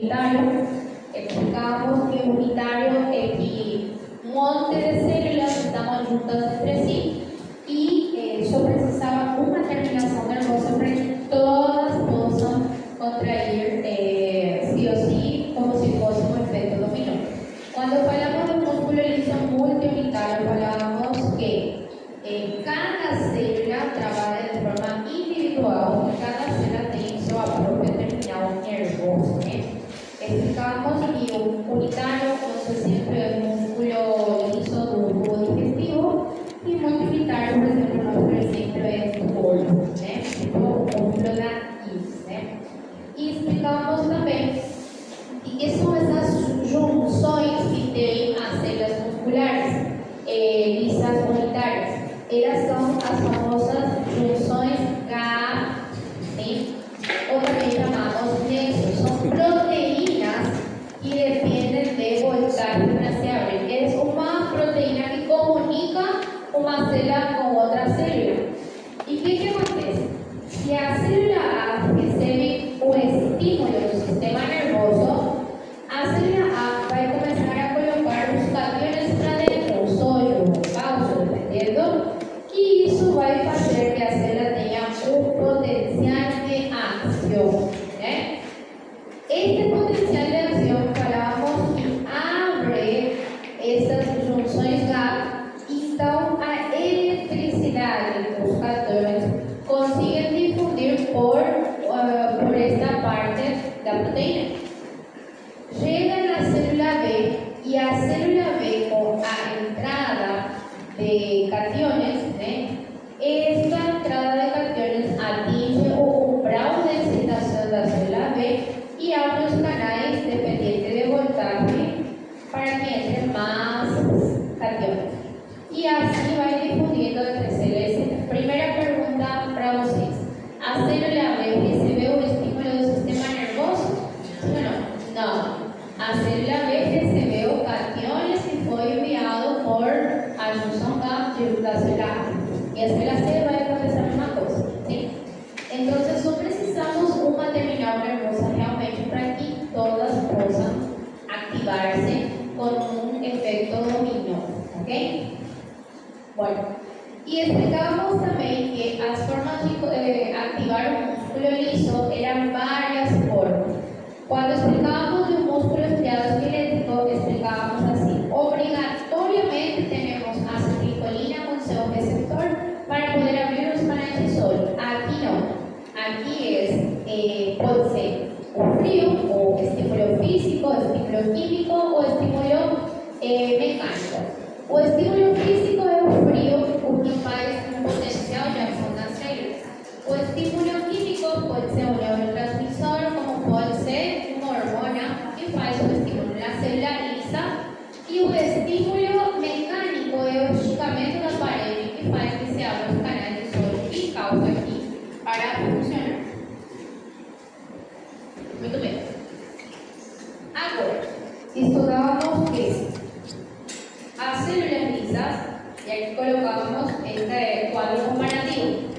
unitario, explicábamos que unitario es que un monte de células están juntas entre sí y yo precisaba una terminación nervosa para que todas possam contrair sí o sí como si fosse un efecto dominó. Cuando hablamos de un músculo liso multiunitario, hablábamos que cada célula trabaja de forma individual y cada célula tiene su propio terminal nervoso. Explicamos que un unitario usa siempre el músculo liso do tubo digestivo y multiunitario, por exemplo, nosso exemplo é o olho, tipo o músculo da íris. E explicamos também que são essas junções que tem as células musculares lisas unitárias. Elas são as famosas junções K, ou também chamamos nexos. São proteínas que dependem de voltaje para se abrir. É uma proteína que comunica uma célula com outra célula. E o que acontece? Se a célula A recebe o estímulo do sistema nervoso, a célula A vai começar a colocar os cationes para dentro, o sódio, o cálcio, dependendo, e isso vai fazer que a célula tenha um potencial de ação. Este potencial de ação, falamos que abre essas junções K, então a eletricidade dos cationes conseguem difundir por esta parte da proteína. Chega na célula B e a célula B, com a entrada de cationes, esta entrada de cationes atinge o umbral de excitação da célula B e abre os canais dependentes de voltaje para que entre mais cationes. E assim vai difundindo entre células. Primeira pergunta para vocês: a célula B recebeu o estímulo do sistema nervoso? Sim ou não? Não. A célula B recebeu cationes e foi enviado por a junção da célula A. E a célula C vai acontecer a mesma coisa. Sim? Então, só precisamos uma terminal nervosa realmente para que todas possam ativar-se com um efeito dominó. Ok? Bueno, y explicábamos también que las formas de activar un músculo liso eran varias formas. Cuando explicábamos de un músculo estriado esquelético, explicábamos así: obligatoriamente tenemos acetilcolina con seu receptor para poder abrir los canales de sódio. Aquí no, aquí puede ser o frío, o estímulo físico, estímulo químico o estímulo mecánico. O estímulo físico é o frio, o que faz um potencial de ação nas células. O estímulo químico pode ser um neurotransmissor, como pode ser uma hormona que faz o estímulo na célula lisa. E o estímulo mecânico é o esticamento da parede que faz que se abra os canais de sódio e causa aqui para funcionar. Muito bem. Agora, estudávamos que as células lisas, y aquí colocamos este cuadro comparativo.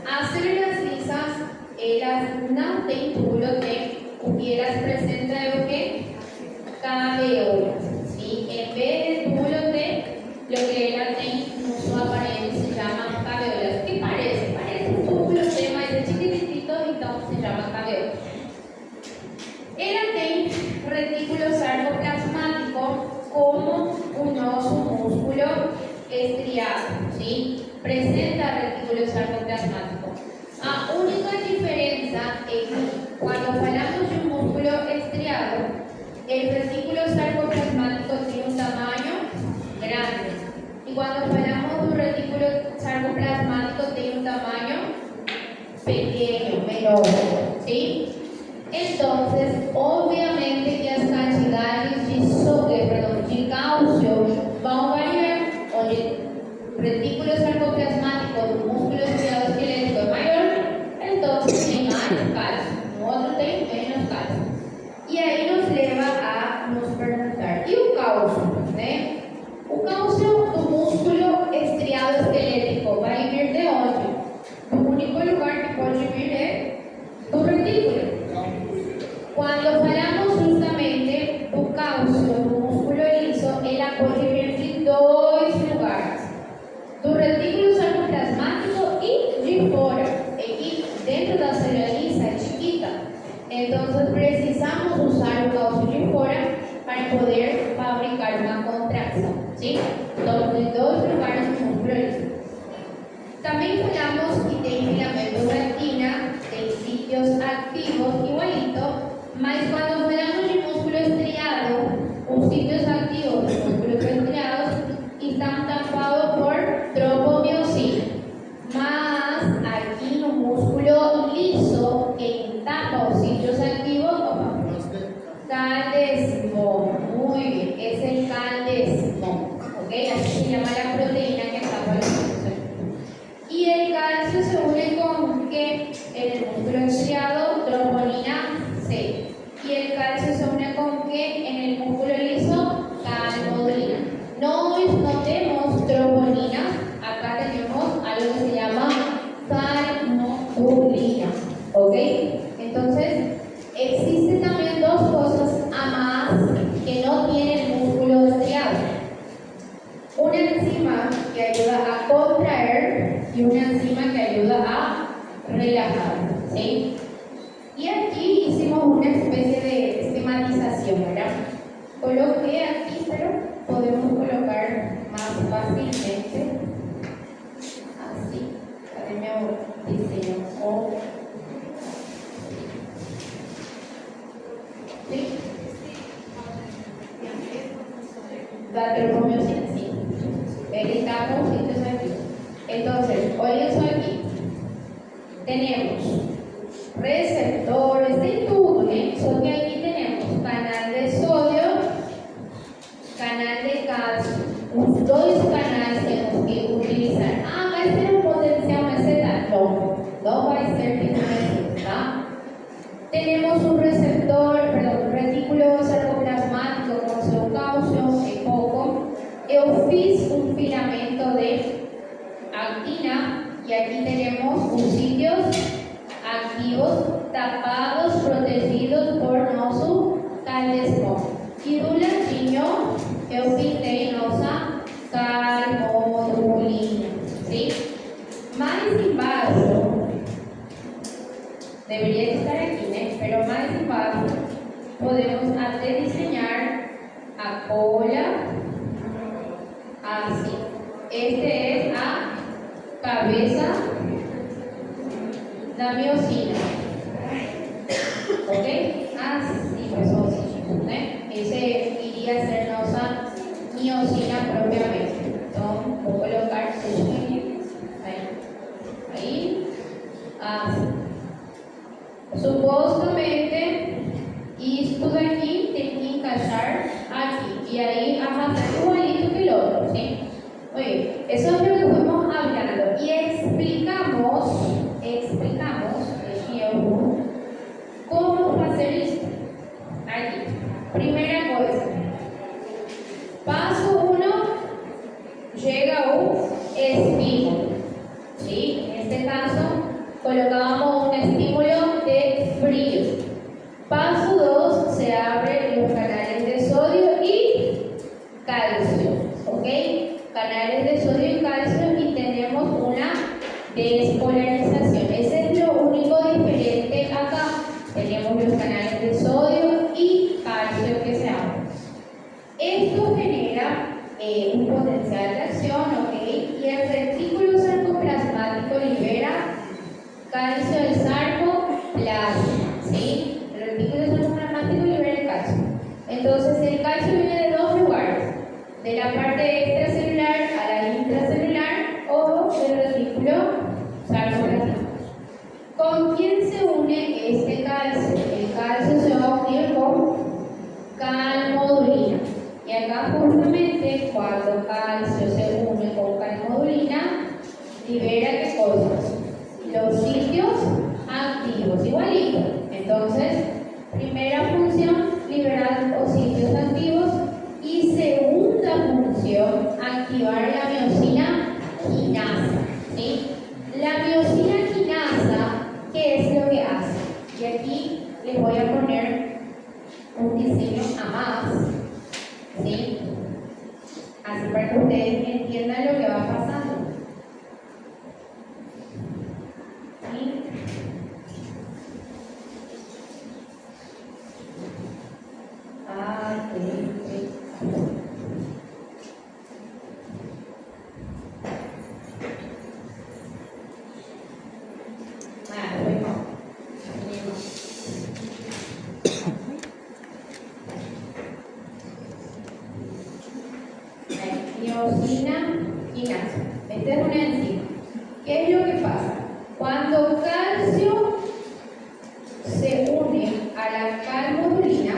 As células lisas, elas não têm túbulo T, o que elas apresentam é o que? Caveolas. ¿Sí? En vez de túbulo T, lo que ela tem no seu aparelho se chama caveolas. ¿Qué parece? Parece um túbulo T, mas é chiquitito, então se chama caveolas. Ela tem retículo sarcoplasmático como o nosso músculo estriado, ¿sí? Presenta retículo sarcoplasmático. A única diferença é que quando falamos de um músculo estriado, o retículo sarcoplasmático tem um tamanho grande. E quando falamos do retículo sarcoplasmático tem um tamanho pequeno, menor, ¿sí? Entonces, obviamente que as cantidades de cálcio vão variar, onde o retículo sarcoplasmático do músculo estriado esquelético é maior, então tem mais cálcio, no outro tem menos cálcio. E aí nos leva a nos perguntar: e o cálcio? O cálcio do músculo estriado esquelético vai vir de onde? O único lugar que pode vir é do retículo. Quando cuando hablamos justamente do cálcio, do músculo liso, ele ocorre entre dois lugares, do retículo sarcoplasmático e de fora. Aqui dentro da célula lisa é chiquita, então precisamos usar o cálcio de fora para poder fabricar uma contração, ¿sí? Então, de dois lugares do músculo liso. Também falamos que tem filamento retina, tem sitios activos igualito, mas quando falamos de músculo estriado, os sitios activos de músculos estriados estão tapados por tropomiosina. Mas aqui no músculo liso, quem tapa os sitios activos, caldesmo. Muy bien, es el caldesmo. ¿Ok? Así se llama la proteína que tapa los sitios. Y el calcio se une con que en el músculo estriado, troponina C. Y el calcio se une con que en el músculo liso, calmodulina. No notemos troponina, acá tenemos algo que se llama calmodulina. ¿Ok? Entonces, existen también dos cosas a más que no tiene el músculo estriado. Una enzima que ayuda a contraer y una enzima que ayuda a relajar, ¿sí? Y aquí hicimos una especie de esquematización, ¿verdad? Coloqué aquí, pero podemos colocar más fácilmente, así, academia diseño o ¿sí? La tropomiosina, sí. Evitamos sitios aquí. Entonces, oigan aquí. Tenemos receptores de todo, ¿eh? Solo que aquí tenemos canal de sodio, canal de calcio. Los dos canales tenemos que utilizar. Va a ser un potencial meseta. No va a ser meseta. Tenemos un retículo sarcoplasmático con su cálcio y poco. Eu fiz un filamento de actina y aquí tenemos los sitios activos tapados, protegidos por nuestro caldesmo. Y do ladinho eu pintei nossa calmodulina, ¿sí? Mais embaixo, debería estar aquí, ¿no? Pero más embaixo podemos até diseñar a cola así. Este es a cabeza la miosina. ¿Ok? Así, pues ese iría a ser nuestra miosina propiamente. Entonces, voy a colocar ahí. Así. Supostamente, esto de aquí tiene que encaixar aquí. Y ahí avanzar igualito que el otro, ¿sí? Oye, eso es lo que fuimos hablando. Y explicamos cómo hacer esto. Aquí. Primera cosa. Paso 1, llega un estímulo. ¿Sí? En este caso, colocábamos un estímulo de frío. Paso 2, se abren los canales de sodio y calcio. ¿Ok? Canales de sodio y calcio y tenemos una despolarización. Ese es lo único diferente acá. Tenemos los canales de sodio y calcio que se abren. Esto genera un potencial de acción, ¿ok? Y el retículo sarcoplasmático libera calcio del sarcoplasma, ¿sí? El retículo sarcoplasmático libera el calcio. Entonces, el calcio viene de dos lugares, de la parte extracelular a la intracelular o del retículo sarcoplasmático. ¿Con quién se une este calcio? El calcio se va a unir con calmodulina. Y acá justamente cuando calcio se une con calmodulina, libera qué cosas? Los sitios activos, igualito. Entonces, primera función, liberar los sitios activos. Y segunda función, activar la miosina quinasa, ¿sí? La miosina quinasa, ¿qué es lo que hace? Y aquí les voy a poner ustedes entiendan lo que va pasando. ¿Sí? Miosina, quinasa. Esta es una enzima. ¿Qué es lo que pasa? Cuando calcio se une a la calmodulina,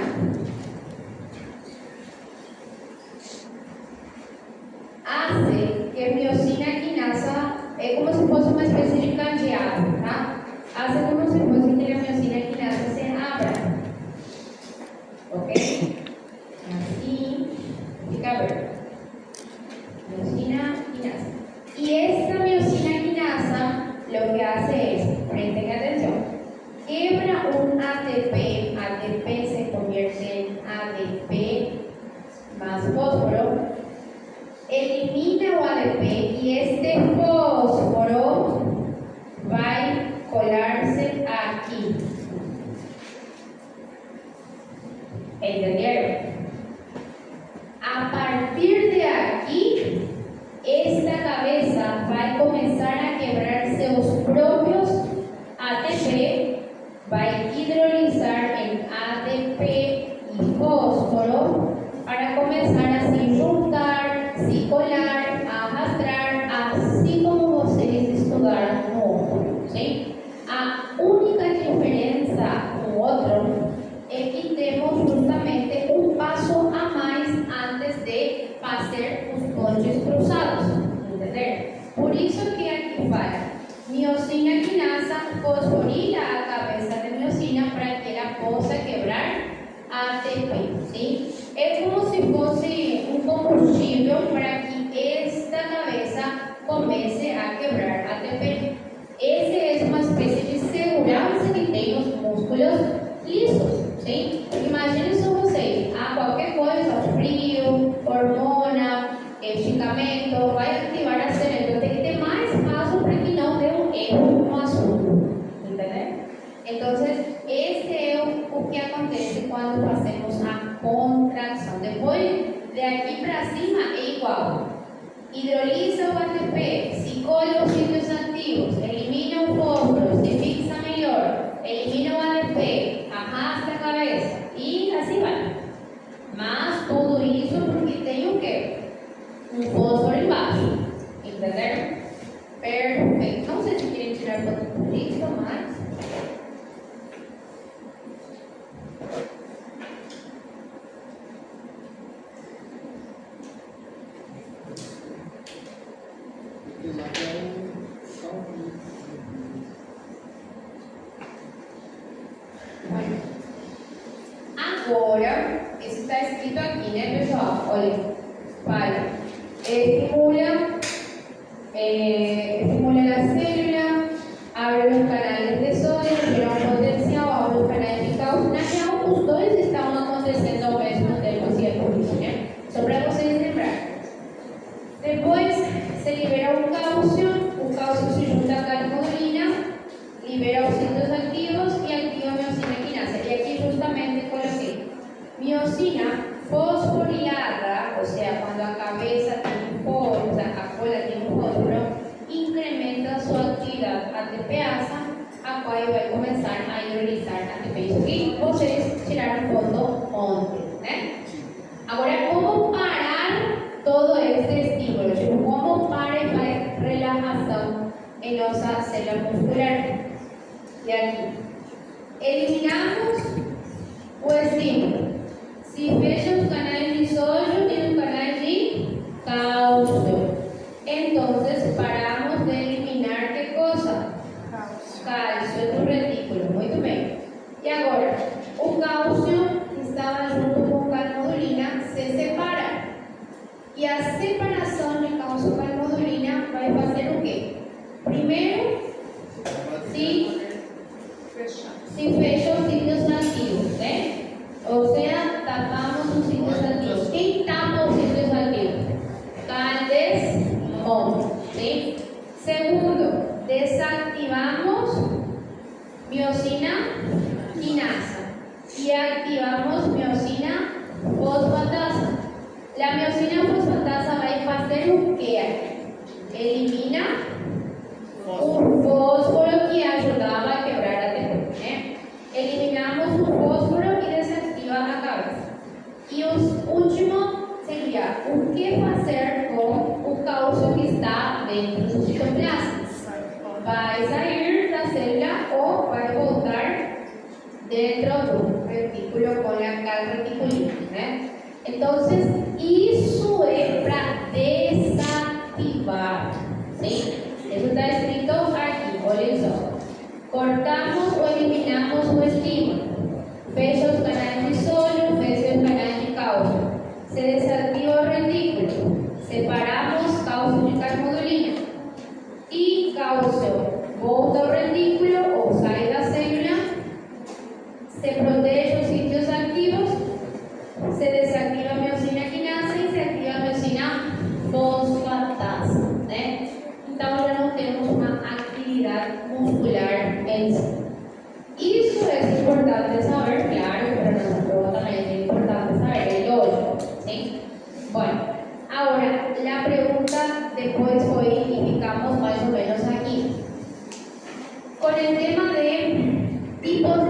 hace que miosina quinasa, es como si fuese una especie de canjeado, hace como si fuese que la miosina quinasa se abra. ¿Ok? Así, fica verde. Miosina quinasa. Y esta miosina quinasa lo que hace es, presten atención, quiebra un ATP, ATP se convierte en ADP más fósforo, elimina un ADP y este fósforo va a colarse aquí. ¿Entendieron? A partir de aquí, esta cabeza va a comenzar a quebrarse los propios ATP, va a hidrolizar en ADP y fósforo para comenzar a juntar, colar, a arrastrar, así como ustedes estudiaron no músculo, ¿sí? A única diferencia con otro es que tenemos justamente un paso a más antes de hacer los ponches cruzados, ¿entender? Por eso que aquí fala miosina quinasa fosforila a cabeza de miosina para que la possa quebrar ATP, ¿sí? Es como si fuese un combustible para que esta cabeza comience a quebrar ATP. Esa es una especie de seguridad que tem los músculos lisos, ¿sí? Imagínense vocês, qualquer coisa, frio, hormona, esticamento, vai activar a célula. Então tem que ter mais pasos para que não dê um erro no assunto, entendeu? Então, este é o que acontece quando fazemos a contração. Depois, de aqui para cima, é igual. Hidroliza o ATP, se cola os sítios ativos, elimina o fósforo, se fixa melhor, elimina o ADP, arrasta a cabeça e assim vai. Mas tudo isso porque tem o quê? Um fósforo embaixo. Entenderam? Perfeito. Não sei se querem tirar foto por isso, mas... Agora, isso está escrito aqui, né, pessoal? Olha, para estimula la célula, abre los canales de sodio, genera un potencial, abre los canales de causa. Os dois estão acontecendo ao mesmo tempo, assim é por isso, né? Só para vocês lembrarem. Depois, se libera o cálcio se junta à calmodulina, libera os sítios ativos e activa a miosina quinasa. E aqui justamente coloquei miosina fosforilada, o sea, cuando a cabeza tiene fósforo, o sea, a cola tiene fósforo, incrementa su actividad ATPasa, a cual vai começar a hidrolizar ATP. Isso aqui vocês tiraram foto ontem, né? Agora, como parar todo este estímulo? Tipo, como para e faz relajação em nossa célula muscular? E aqui, eliminamos o estímulo. Se fecha os canais de sódio e os canais de cálcio. Entonces, paramos de eliminar ¿qué cosa? Cálcio do retículo. Muito bem. E agora, o cálcio activamos miosina fosfatasa. La miosina fosfatasa va a hacer o qué? Elimina un fósforo que ayudaba a quebrar a TP. Eliminamos un fósforo y desactiva la cabeza. Y último sería o que fazer com o cálcio que está dentro do citoplasma. Vai sair da célula ou vai voltar dentro do retículo con la cal reticulina. Entonces, eso es para desactivar. ¿Sí? Eso está escrito aquí, por eso. Cortamos o eliminamos o estímulo. Fecha os canais de sódio, fecha os canais de cálcio. Se desactiva o retículo. Separamos cálcio de carmodulina. E cálcio volta ao retículo ou sai da célula. Se protege os sitios activos. Se desactiva a miosina quinasa e se activa a miosina fosfatasa. Então já não temos uma atividade muscular em si. Isso é importante saber, claro, para nosotros también es importante saber el yoyo. ¿Sí? Bueno, ahora la pregunta después hoy indicamos más o menos aquí. Con el tema de tipos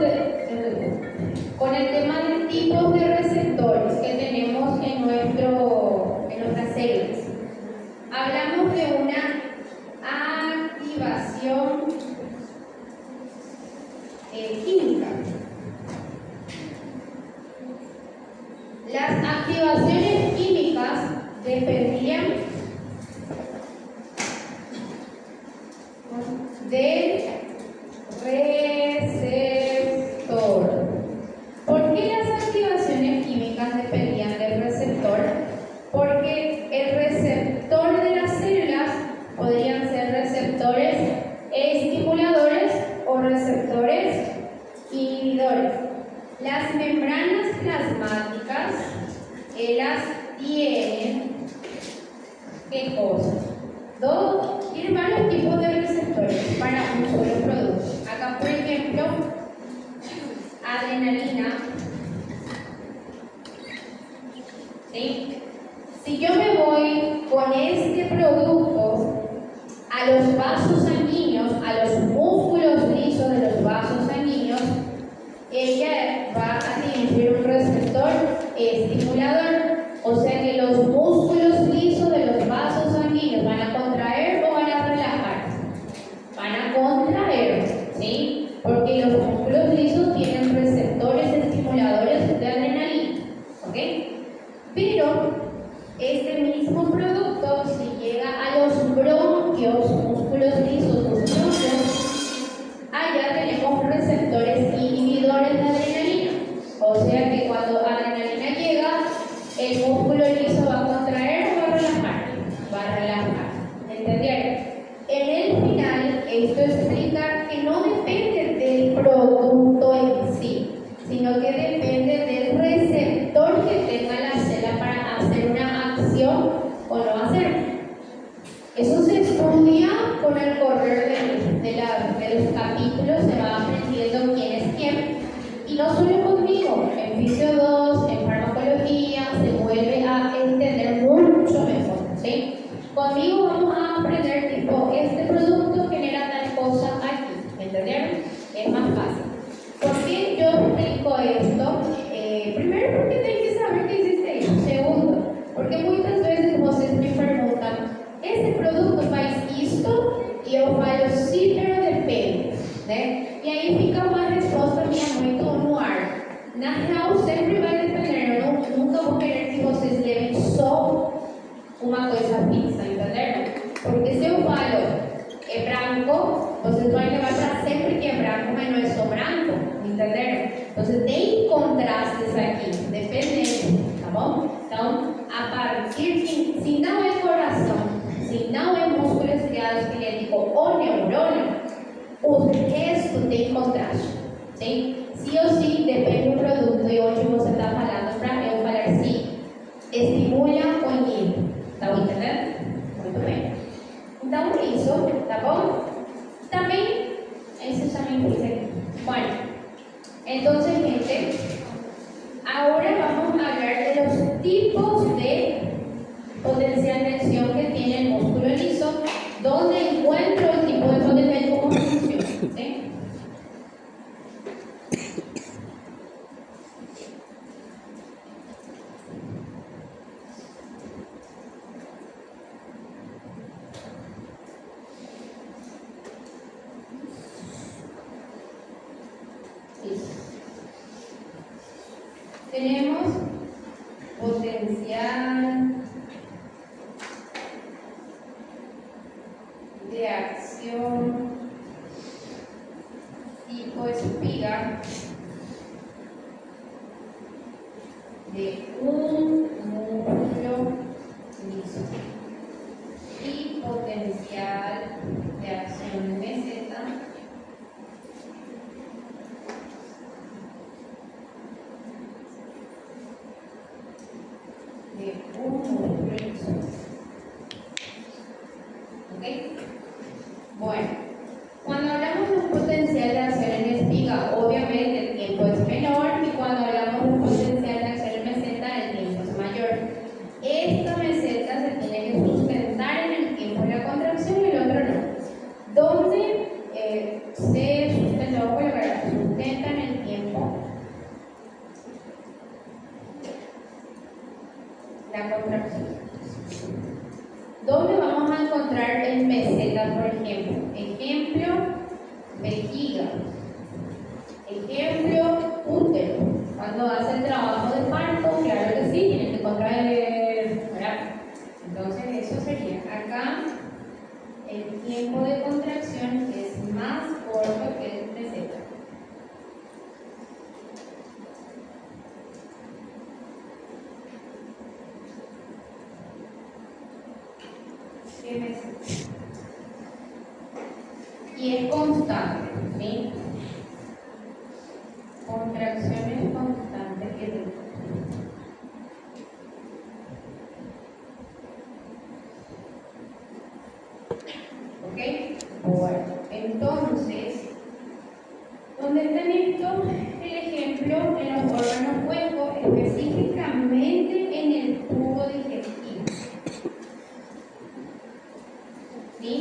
de receptores que tenemos en nuestras células. Hablamos de una activación química. Las activaciones químicas dependían del receptor. ¿Por qué las activaciones químicas dependían del receptor? Porque el receptor de las células podrían ser receptores estimuladores o receptores inhibidores. Las membranas plasmáticas, ellas tienen ¿qué cosas? Tienen varios tipos de receptores para un solo producto. Acá, por ejemplo, adrenalina. ¿Sí? Si yo me voy con este producto a los vasos sanguíneos, a los músculos lisos de los vasos sanguíneos, ella va a dirigir un receptor estimulador, o sea que los músculos lisos de los vasos sanguíneos van a contraer o van a relajar. Van a contraer, ¿sí? Porque los músculos lisos tienen receptores estimuladores de adrenalina, ¿ok? Pero este mismo producto, si llega a los bronquios, músculos lisos, los bronquios, allá tenemos receptores inhibidores de adrenalina. O sea que cuando adrenalina llega, el músculo liso va a contraer o va a relajar. Va a relajar. ¿Entendieron? En el final, esto explica que no depende del producto en sí, sino que depende del receptor que tenga la célula para hacer una acción o no hacer. Eso se estudia con el correr de los capítulos, se va aprendiendo quién es quién. Y no solo conmigo, en Fisio 2, en farmacología, se vuelve a entender mucho mejor, ¿sí? Conmigo vamos a aprender tipo, este producto genera tal cosa aquí, ¿entendieron? Es más fácil. ¿Por qué yo explico esto? Primero, porque tenés que saber qué hiciste eso. Segundo, porque muchas veces ustedes me preguntan, ¿este producto faz esto? Y yo falo, sí, pero depende. E aí fica uma resposta minha muito no ar. Na real, sempre vai depender. Eu nunca vou querer que vocês levem só uma coisa fixa, entenderam? Porque se eu falo é branco, vocês vão levar para sempre que é branco, mas não é só branco, entenderam? Então, tem contrastes aqui, dependendo, tá bom? Então, a partir de, se não é coração, se não é músculo estriado esquelético ou neurônio, o resto tem contraste, sim? Sim ou sim, depende do produto e hoje você está falando para eu falar sim, estimula ou inibe, tá entendendo? Muito bem. Então, isso, tá bom? Também, isso também fiz aqui. Bueno, entonces, gente, tenemos potencial de acción tipo espiga de un músculo liso y potencial de acción de meseta de un músculo liso. ¿Ok? Bueno, cuando hablamos de un potencial de acción en espiga, obviamente el tiempo es menor, y cuando hablamos de un potencial de acción en meseta, el tiempo es mayor. Esta meseta se tiene que sustentar en el tiempo de la contracción y el otro no. ¿Dónde se sustenta o sustenta en el tiempo la contracción? ¿Dónde vamos a encontrar el meseta, por ejemplo? Ejemplo, vejiga. Ejemplo, útero. Cuando hace el trabajo de parto, claro que sí, tiene que encontrar ¿verdad? Entonces, eso sería acá. El tiempo de contracción es más corto que el meseta. Y es constante, ¿sí? Contracciones constantes que tengo. ¿Ok? Bueno, entonces, ¿dónde están estos? El ejemplo en los órganos huecos, específicamente en el tubo digestivo. ¿Sí?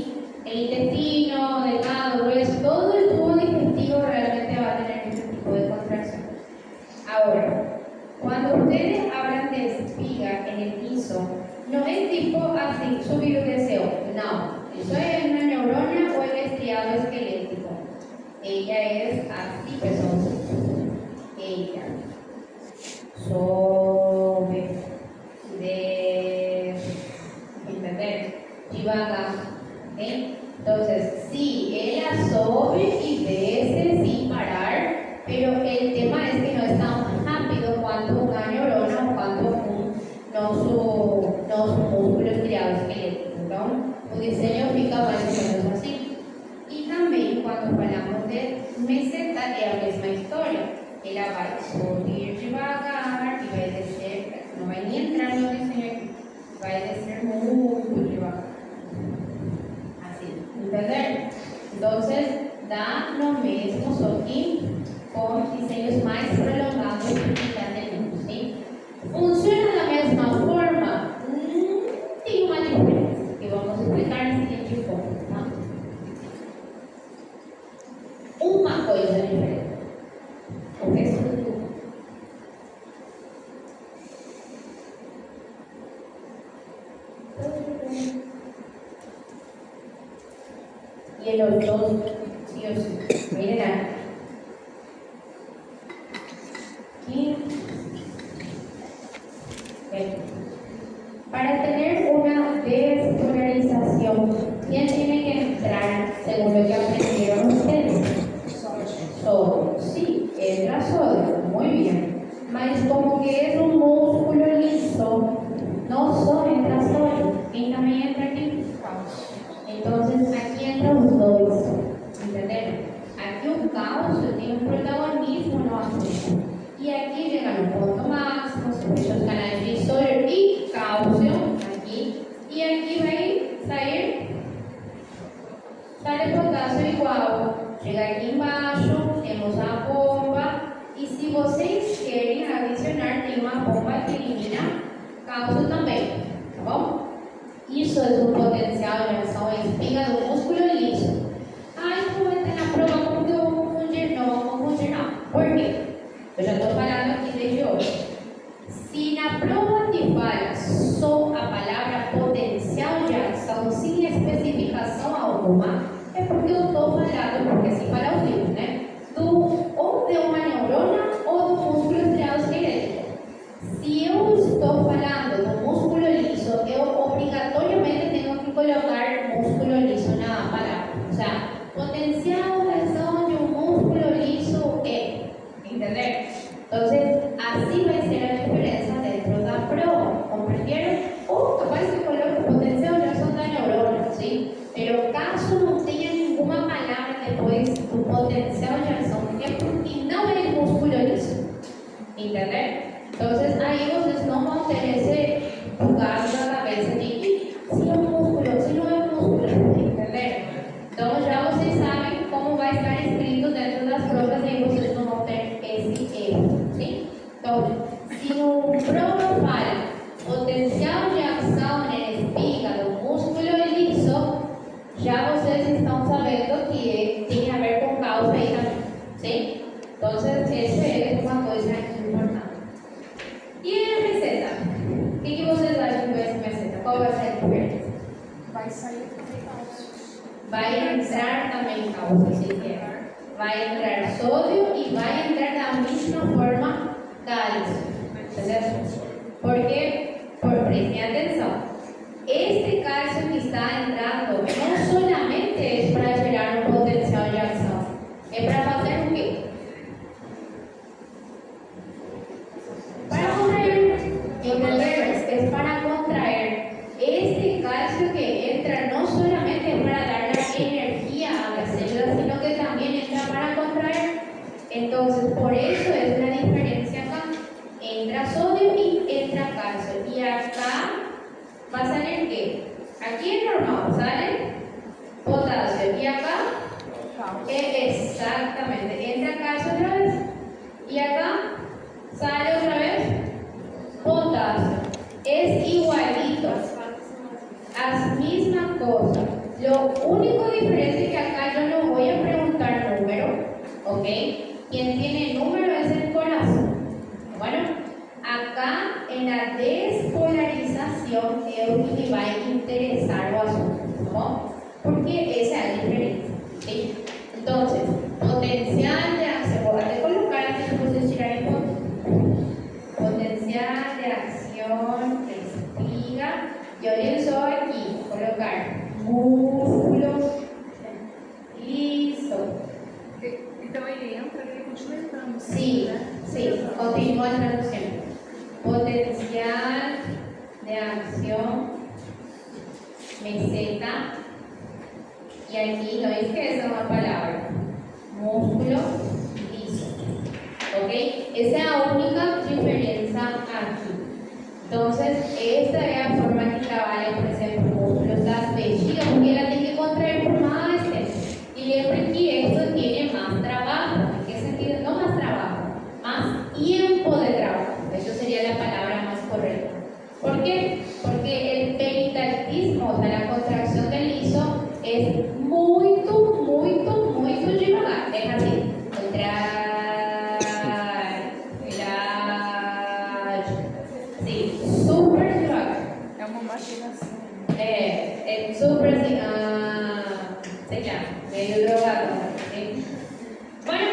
El intestino, delgado, grueso, todo el tubo digestivo realmente va a tener este tipo de contracción. Ahora, cuando ustedes hablan de espiga en el piso, no es tipo así, subir un deseo, no. Eso es una neurona o el estriado esquelético. Ella es así, pues ella sube, ¿entender? Divaga. ¿Sí? Entonces, sí, ella sube y desce sin parar, pero el tema es que no es tan rápido cuando una neurona o cuando un músculo estriado esquelético, ¿no? Un diseño físico más o menos así. Y también cuando hablamos de meseta, es la misma historia. Ella va a subir devagar y va a descer, no va ni entrando en diseño aquí, va a descer muy devagar. ¿Entender? Entonces, da lo mismo aquí con diseños más prolongados que ya tenemos, ¿sí? ¿Funciona de la misma forma? Tiene una diferencia que vamos a explicar en el siguiente forma, ¿no? Una cosa diferente. ¿Ok? Y el otro, sí o sí. Miren aquí. Para tener una despolarización, ¿quién tiene que entrar según lo que aprendieron ustedes? Sodio. Sí, entra sodio. Muy bien. Mas como que es un músculo liso, no solo entra sodio. ¿Quién también entra aquí? Entonces aquí entra los dos. ¿Entendieron? Aquí un caucho tiene un protagonismo no azul. Y aquí llegan un punto máximo, esos canales de sodio y caucho aquí. Y aquí va a salir, sale potasio igual. Llega aquí embaixo, temos a bomba. E se vocês querem adicionar, tem uma bomba que elimina cálcio também, tá bom? Isso é um potencial de reação à espiga do músculo liso. Ai, como entra na prova, como que eu vou confundir? Não vou confundir, não. Por quê? Eu já estou falando aqui desde hoje. Se na prova te fala só a palavra potencial de ação sem especificação alguma, é porque eu estou falando, porque assim fala o livro, né? Ou de uma neurona ou do músculo estriado esquelético. ¿entender? Entonces ahí ustedes no van a tener ese jugado en la cabeza de que si los músculos, si no hay músculos, ¿entender? Entonces ya ustedes saben cómo va a estar escrito dentro de las pruebas y ustedes no van a tener ese erro, ¿sí? Entonces, si un prova fala potencial de acción en el espígado, músculo liso, ya ustedes están sabiendo que tiene que ver con causa ahí también, ¿sí? Entonces, esa es una cosa importante. Y en la receta, ¿qué ustedes acham de esa receta? ¿Cuál va a ser la diferencia? Vai sair também cálcio. Vai entrar también causa, ¿sí? Va a entrar sodio y va a entrar de la misma forma calcio. ¿Entendés? Porque, presten atención, este calcio que está entrando no solamente es para generar un potencial de acción, es para hacer un qué? Para contraer, ¿entendés? Es para contraer. Este calcio que entra no solamente es para dar la energía a las células, sino que también entra para contraer. Entonces, por eso es la diferencia acá. Entra sodio y entra calcio. Y acá va a salir ¿qué? Aquí es normal, sale potasio. Y acá, exactamente, entra calcio otra vez. Y acá sale otra vez potasio. Es igualito, las mismas cosas. Lo único diferente que acá yo no voy a preguntar número, ¿ok? Quien tiene número es el corazón. Bueno, acá en la despolarización es lo que va a interesar o asunto, ¿no? Porque esa es la diferencia, ¿sí? Entonces, potencial de acción, voy a colocar aquí que ustedes tirar en fondo. Potencial de acción, espiga. Yo les voy aquí colocar músculo liso. Então ele entra, ele continua entrando. Sí, né? sí, continúa traduciendo. Potencial de acción, meseta, y aquí no es que esa es una palabra, músculo liso. ¿Ok? Esa es la única diferencia aquí. Entonces, esta es la forma que trabaja, por ejemplo, músculos, las vejigas, porque la tiene que contraer por más y siempre que esto tiene más trabajo. ¿En qué sentido? No más trabajo, más tiempo de trabajo. Eso sería la palabra más correcta. ¿Por qué? Porque el peritactismo, o sea, la contracción del liso, es muy devagar. Deja así. Entrar, relax. Sí, súper devagar. É uma mastigação. Es súper así. Se llama, medio drogado. ¿Sí? Bueno,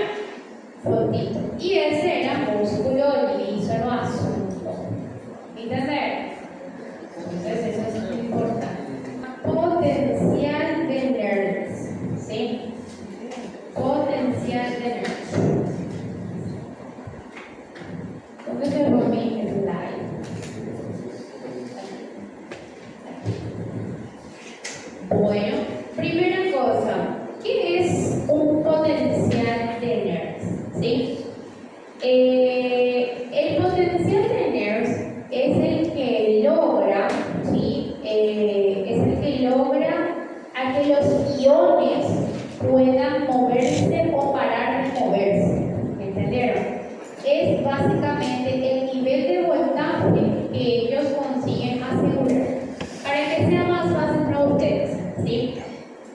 fotito. Y ese era músculo liso, no asunto. ¿Entender? Entonces, eso es muy importante. Potencial de nerds. ¿Sí? Potencial de nerds. ¿Dónde se fue mi slide? Bueno, primera cosa, ¿qué es un potencial de nerds? ¿Sí? El potencial de nerds es el que logra, ¿sí? Es el que logra a que los iones puedan moverse o parar de moverse. ¿Entendieron? Es básicamente el nivel de voltaje que ellos consiguen asegurar. Para que sea más fácil para ustedes, ¿sí?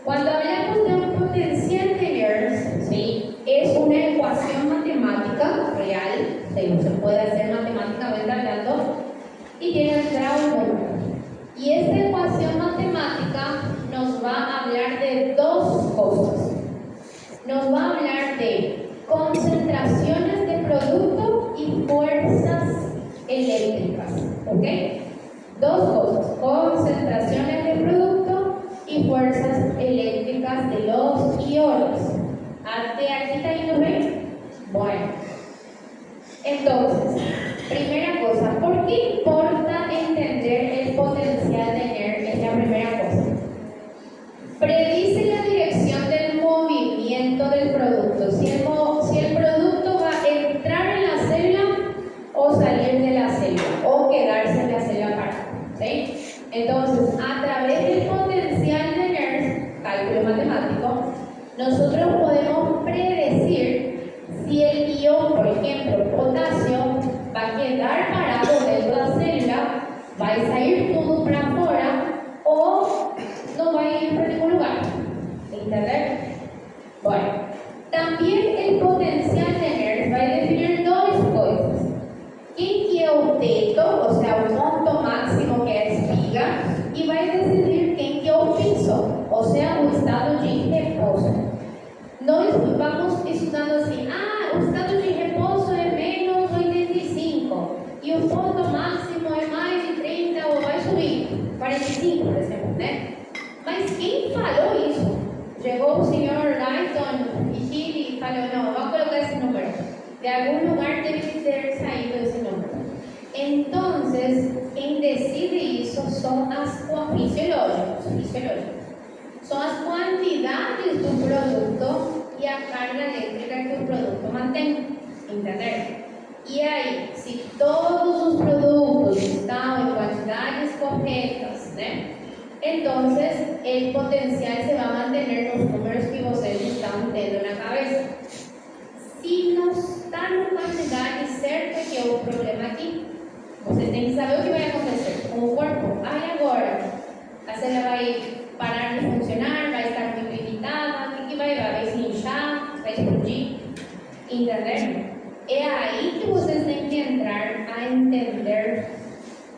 Cuando hablamos de un potencial de Nernst, ¿sí? Es una ecuación matemática real, ¿sí? Se puede hacer matemáticamente hablando, y tiene entrada un número. Y esta ecuación matemática nos va a hablar de dos cosas. Nos va a hablar de concentraciones de producto y fuerzas eléctricas, ¿ok? Dos cosas, concentraciones de producto y fuerzas eléctricas de los iones. ¿Hasta aquí está yendo bien? Bueno, entonces, primera cosa, ¿por qué importa entender el potencial de Nernst? Es la primera cosa. Predice la dirección del movimiento del producto. Si el producto va a entrar en la célula Entonces, a través del potencial de Nernst, cálculo matemático, nosotros podemos predecir si el ion, por ejemplo, potasio, va a quedar parado dentro de la célula, va a salir todo para afuera o no va a ir para ningún lugar. ¿Entender? Bueno, también el potencial de Nernst va a definir dos cosas. ¿Qué es el teto, o sea, el monto máximo que es espiga? Y va a decidir qué es el piso, o sea, o estado de reposo. Nós vamos estudando assim, o estado de repouso é menos 85 e o ponto máximo é mais de 30 ou vai subir 45, por exemplo, né? Mas quem falou isso? Chegou o senhor Lighton e falou, não, vamos colocar esse número. De algum lugar deve ter saído esse número. Então, quem decide isso são as fisiológicos. Son las cuantidades de un producto y la carga eléctrica que un producto mantiene. ¿Entender? Y ahí, si todos los productos están en cantidades correctas, ¿no? Entonces el potencial se va a mantener en los números que ustedes están teniendo en la cabeza. Si no está en cantidad cerca, que es un problema aquí, você tem que saber o que vai acontecer com o corpo. Agora, a célula vai parar de funcionar, vai estar muito irritada, o que vai dar? Vai se inchar, vai explodir, entender? É aí que vocês têm que entrar a entender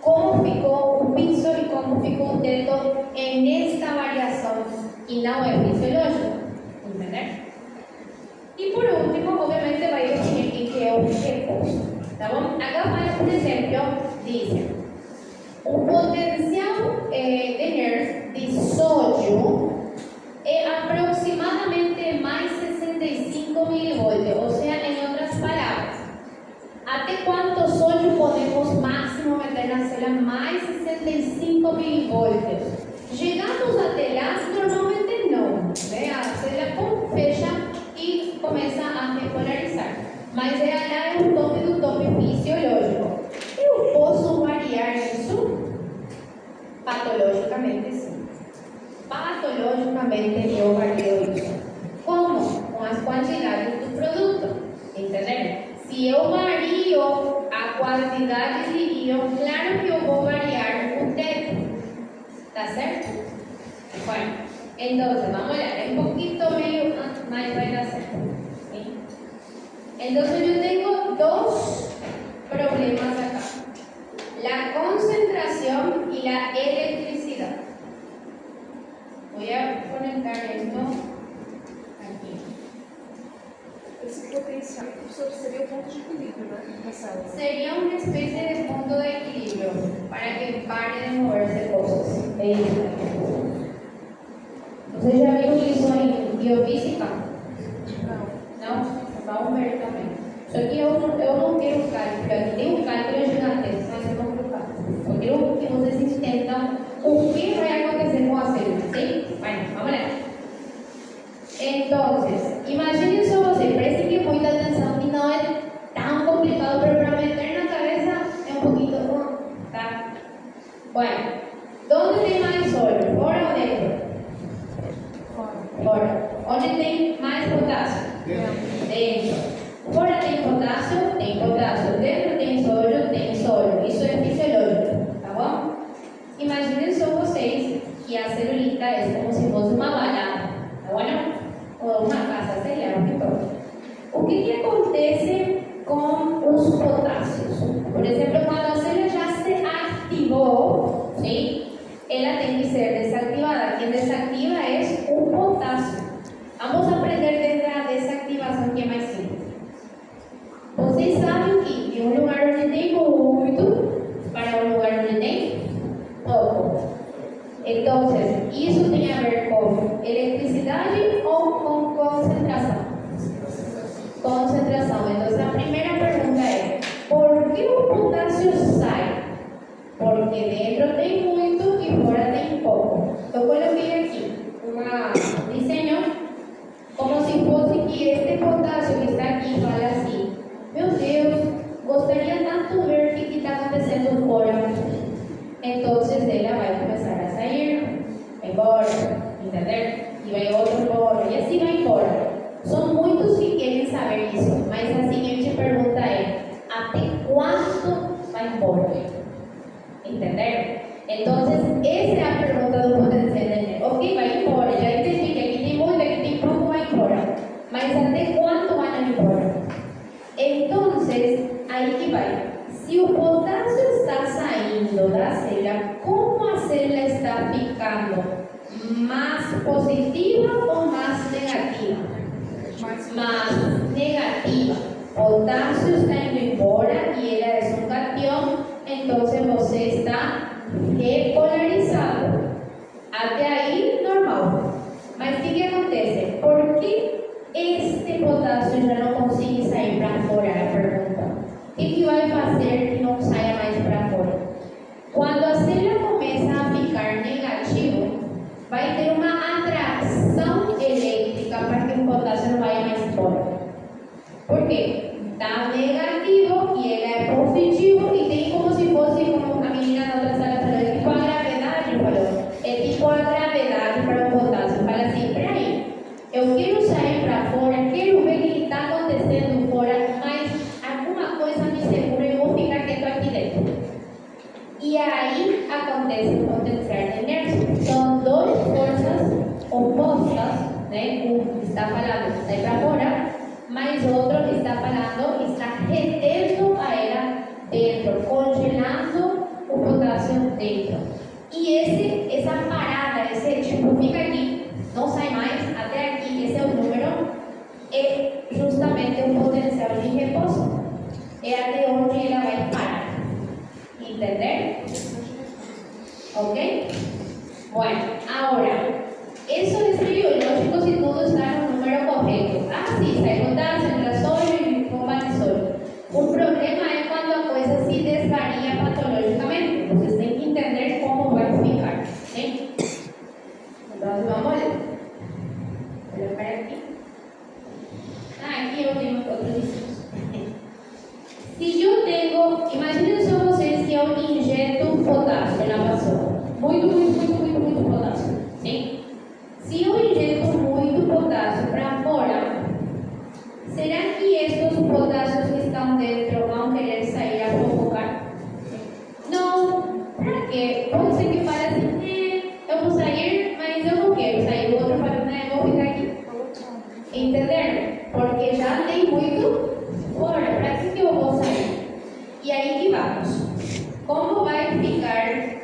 como ficou o piso e como ficou o teto nesta variação que não é fisiológica, entender? E por último, obviamente, vai definir que é o repouso, tá bom? Acá faz, por exemplo, diz o potencial de Nernst de sódio é aproximadamente mais 65 milivoltios, ou seja, em outras palavras, até quanto sódio podemos máximo meter na célula? Mais 65 milivoltios. Chegamos até lá? Normalmente não, né? A célula fecha e começa a repolarizar, mas é um tope do tope fisiológico. Eu posso variar isso? Patologicamente, sim. Patologicamente, eu vario isso. Como? Com as quantidades do produto. Entenderam? Se eu vario a quantidade de íon, claro que eu vou variar o teto. ¿Está certo? Bueno, entonces, vamos lá. É um pouquinho meio, mas vai dar certo. ¿Sí? Entonces, yo tengo dos problemas acá. La concentración y la electricidad. Voy a conectar esto aquí. Esse potencial, professor, seria o ponto de equilíbrio, né? Da célula. Sería una especie de punto de equilibrio para que pare de moverse cosas. ¿Ustedes ya vieron eso en biofísica? Não. ¿No? Vamos a ver también. Só que eu não quero cálculo, aqui tem um cálculo gigantesco, mas eu não quero cálculo. Eu quero que vocês entendam o que vai acontecer com a célula, ¿sí? Bueno, vamos lá. Entonces, imaginen só você, preste que muita atenção, que não é tão complicado, pero para meter na cabeça é um pouquinho, tá? Bueno, onde tem mais sólido? Fora ou dentro? Fora. Onde tem mais potássio? Dentro. Fora tem potássio. Dentro tem sódio. Isso é fisiológico, tá bom? Imaginem só vocês que a celulita é como se fosse uma balada, tá bom? Ou uma casa, sei lá, o que for. O que acontece com os potássios? Por exemplo, quando a célula já se ativou, ¿sí? Ela tem que ser desativada. Quem desactiva é o potássio. Vamos aprender desde a desactivação, que é mais simples. Vocês sabem que de um lugar onde tem muito para um lugar onde tem pouco. Então, isso tem a ver com eletricidade ou com concentração? Concentração. Então, a primeira pergunta é: por que o potássio sai? Porque dentro tem muito e fora tem pouco. Eu coloquei aqui um desenho como se fosse que este potássio que está aqui fala assim: meu Deus, gostaria tanto de ver o que está acontecendo fora. Então, ela vai começar entender? E vai outro embora, e assim vai embora. São muitos que querem saber isso, mas a seguinte pergunta é: até quando vai embora? Entenderam? Então, essa é a pergunta do potencial de ok, vai embora, já entendi que aqui tem muito, aqui tem pouco, vai embora. Mas até quando vai embora? Então, aí que vai. Se o potássio está saindo da célula, como a célula está ficando? Mais positiva ou mais negativa? Mais negativa. Potássio está indo embora e ela é um cation, então você está repolarizado. Até aí, normal. Mas o que acontece? Por que este potássio já não consegue sair para fora? A pergunta. O que vai fazer que não saia mais para fora? Quando a célula começa a ficar negativo, vai ter uma atração elétrica para que o potássio não vá mais embora. Por quê? Está negativo e ele é positivo e tem como se fosse, como a menina na outra sala falou, é tipo a gravidade, falou. É tipo a gravidade para o potássio. Fala assim, peraí, eu quero sair para fora, quero ver o que está acontecendo fora, mas alguma coisa me segura e eu vou ficar quieto aqui dentro. E aí acontece o potencial de inércia. São duas forças opostas, né? Um está falando sai para fora, mas outro está falando está retendo a ela dentro, congelando o potássio dentro. E essa parada, esse tipo fica aqui, não sai mais até aqui, esse é o número, é justamente um potencial de repouso. É até onde ela vai parar. ¿Entender? ¿Ok? Bueno, ahora, eso es biológico si todo está en un número correcto. Ah, sí, se potássio, entra sódio y bomba de sódio. Un problema es cuando a coisa se desvaría patológicamente. Vocês têm que entender como vai ficar. ¿Sí? Entonces, vamos a ver. Voy a para aquí. Ah, aquí eu tenho outros discos. Se eu tenho, imaginem só vocês que eu injeto potássio na vassoura. Muito potássio. Sim? Se eu injeto muito potássio para fora, será que estes potássios que estão dentro vão querer sair a provocar? Não. Para quê? Pode ser que fale assim, eu vou sair, mas eu não quero sair. O outro fala, não, eu vou ficar aqui. Entenderam? Porque já tem muito fora. Para que eu vou sair? E aí que vamos. Como vai ficar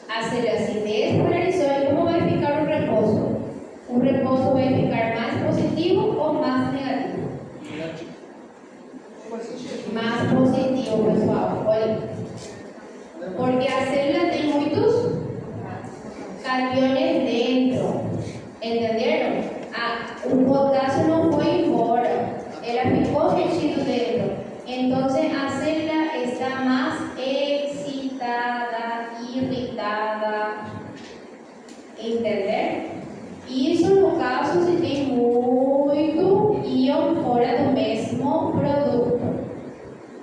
a célula se despolarizou e como vai ficar o repouso? O repouso vai ficar mais positivo ou mais negativo? Mais positivo, pessoal. Olha. Porque a célula tem muitos cationes dentro. Entenderam? O potássio não foi embora. Ela ficou retido dentro. Então, a célula está mais excitada, irritada. Entender? Isso no caso se tem muito íon fora do mesmo produto.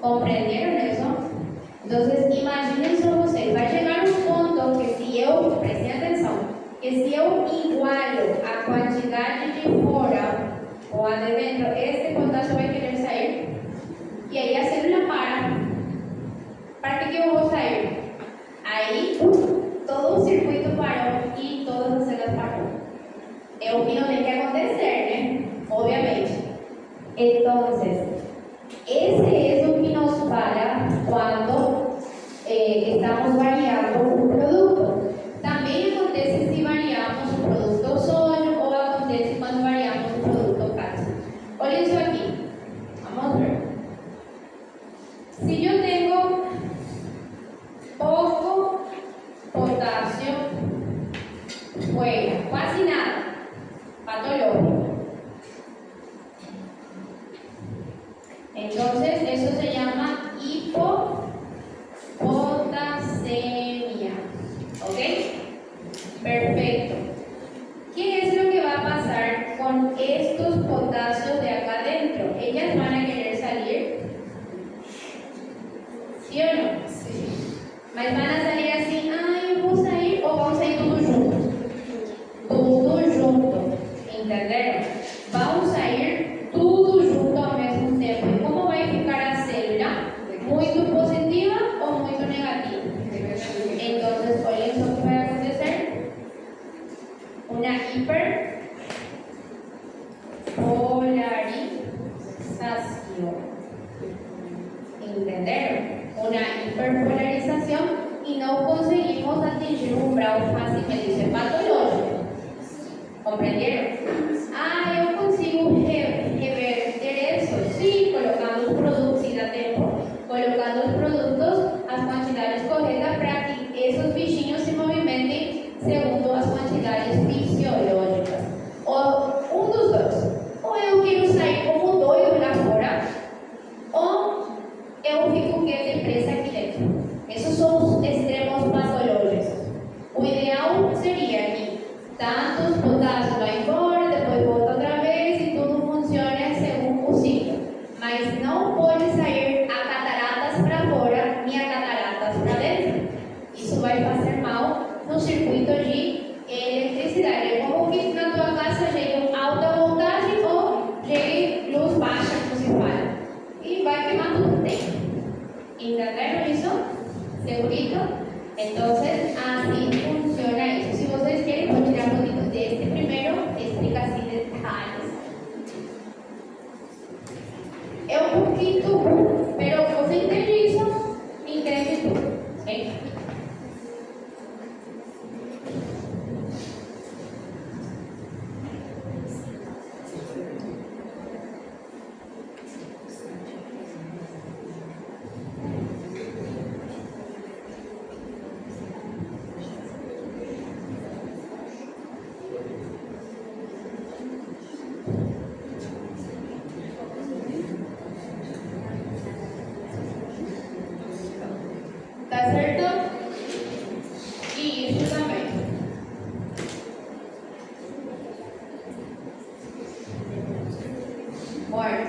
Compreenderam isso? Então, imaginem só vocês. Vai chegar um ponto que se eu, prestem atenção, que se eu igualo a quantidade de fora ou a de dentro, este potássio vai querer sair. E aí a célula para. Para que eu vou sair? Aí todo o circuito parou e todas as células pararam. É o que não tem que acontecer, né? Obviamente. Então, esse é o que nos fala quando estamos variando o produto. Também acontece se variamos o produto sódio ou acontece quando variamos o produto cálcio. Olha isso aqui. Vamos ver. Se eu tenho pouco potássio, bueno, quase nada, patológico. Entonces, eso se llama hipopotasemia. ¿Ok? Perfecto. ¿Qué es lo que va a pasar con estos potasios de acá adentro? ¿Ellas van a querer salir? ¿Sí o no? Sí. Mas van a salir así, ay, eu vou sair, ou vão sair todos juntos? Todos una hiperpolarização e não conseguimos atingir um grau fácilmente. Isso é patológico. ¿Comprendieron? Eu consigo reverter isso? Sim, colocando os produtos, e dá tempo, colocando os produtos, as quantidades corretas para que esses bichinhos se movimentem segundo as quantidades fisiológicas. Ou dos dois. Ou eu quero sair como doido lá fora, ou eu fico quieto presa aqui dentro. Esses são os extremos patológicos. O ideal seria que tantos potássios vão embora, depois volta outra vez e tudo funciona segundo o ciclo. Mas não pode sair a cataratas para fora, nem a cataratas para dentro. Isso vai fazer mal no circuito de eletricidade. É como que na tua casa chegue alta voltagem ou chegue luz baixa, como se fala. E vai queimar tudo dentro. ¿Entenderam isso? ¿Segurito? Entonces, así funciona eso. Si ustedes quieren, voy a tirar un poquito de este primero, explica así detalles. Es un poquito, pero você entende isso? Entende tudo, ¿sí? ¿Tá certo? E isso também. Bueno,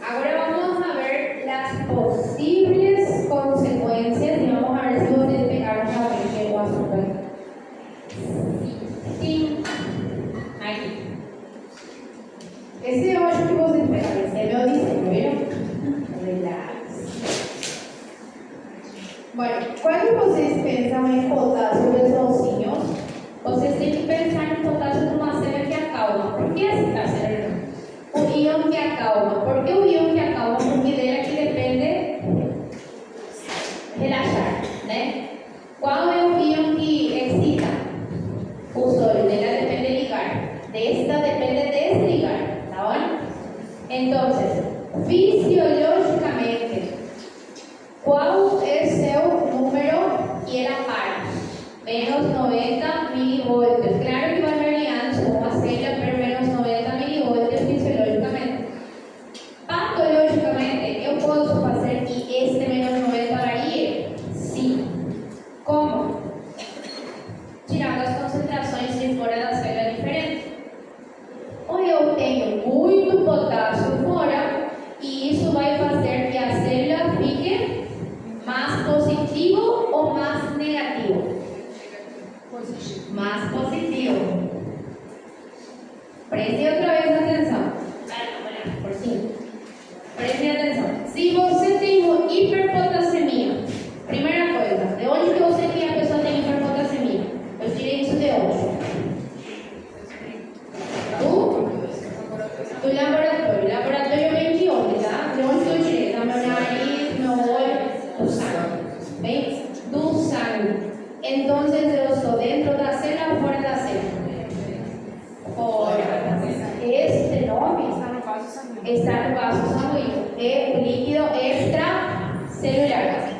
ahora vamos a ver las posibles consecuencias y vamos a ver si ustedes pegaron la mente o asunto. Sim, aqui. Esse eu acho que vocês pegaram, esse é meu diseño, viram? Relax. Bueno, quando vocês pensam em potássio dos ossinhos, vocês têm que pensar em potássio de uma cena que acalma. Por que essa cena? O íon que acalma. Por que o íon que acalma? Porque dele aqui depende relaxar, né? Qual é o íon que excita? O sólido. Dela depende ligar. Desta depende desligar. ¿Tá bom? Então, fisiologicamente, qual é seu número que era par? Menos 90 milivoltios. Claro que vai variando según a célula, pero menos 90 milivoltios fisiológicamente. Patológicamente, eu posso fazer que este menos 90 varie? Sim. Como? Tirando as concentrações de fora da célula diferente. Ou eu tenho muito potássio fora, e isso vai fazer que a célula fique más positivo o más negativo? Positivo. Más positivo. Preste otra vez atenção. Por cima. Preste atenção. Se você tem hiperpotassemia, primeira coisa, de onde que eu sei que a pessoa tem hiperpotassemia? Eu tirei isso de onde? Do laboratório. Laboratório vem de onde, tá? De onde que eu tirei? Da meu nariz, meu olho. Do sangue, bem? Do sangue. Então, eu estou dentro da célula ou fora da célula? Fora. Este nome Está no vaso sanguíneo. está no vaso sanguíneo. É o líquido extracelular.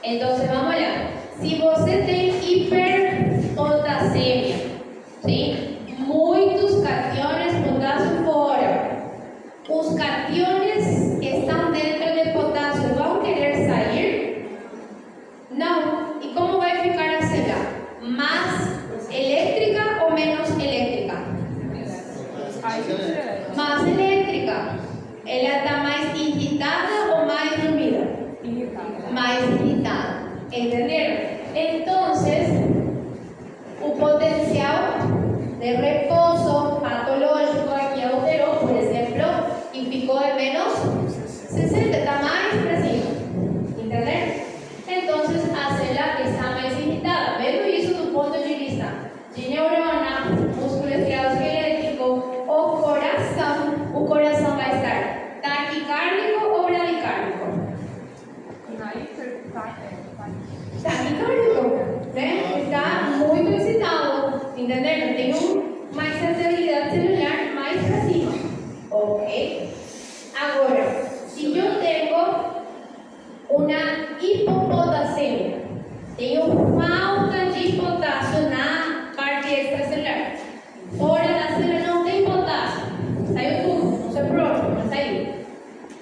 Então, vamos lá. Se você tem hiperpotassemia, sim? Muitos cationes potássio fora. Os cationes que estão dentro do potássio vão querer sair? Não. E como vai ficar a célula? Mais elétrica ou menos elétrica? Mais elétrica. Ela está mais irritada ou mais dormida? Irritada. Mais irritada. Entenderam? Então, o potencial de repouso patológico aqui alterou, por exemplo, e ficou em menos 60, está mais para cima. Entenderam? Então, a célula está mais irritada. Vendo isso do ponto de vista de neurona, músculo esquelético, o coração vai estar taquicárdico ou bradicárdico? Na hipertaquia. taquicárdico, né? Está muito excitado, entendeu? Tem mais sensibilidade celular mais para cima, ok? Agora, se eu tenho uma hipopotassemia, tenho falta de potássio na parte extracelular, fora da célula não tem potássio, saiu tudo, não sei por onde, mas saiu.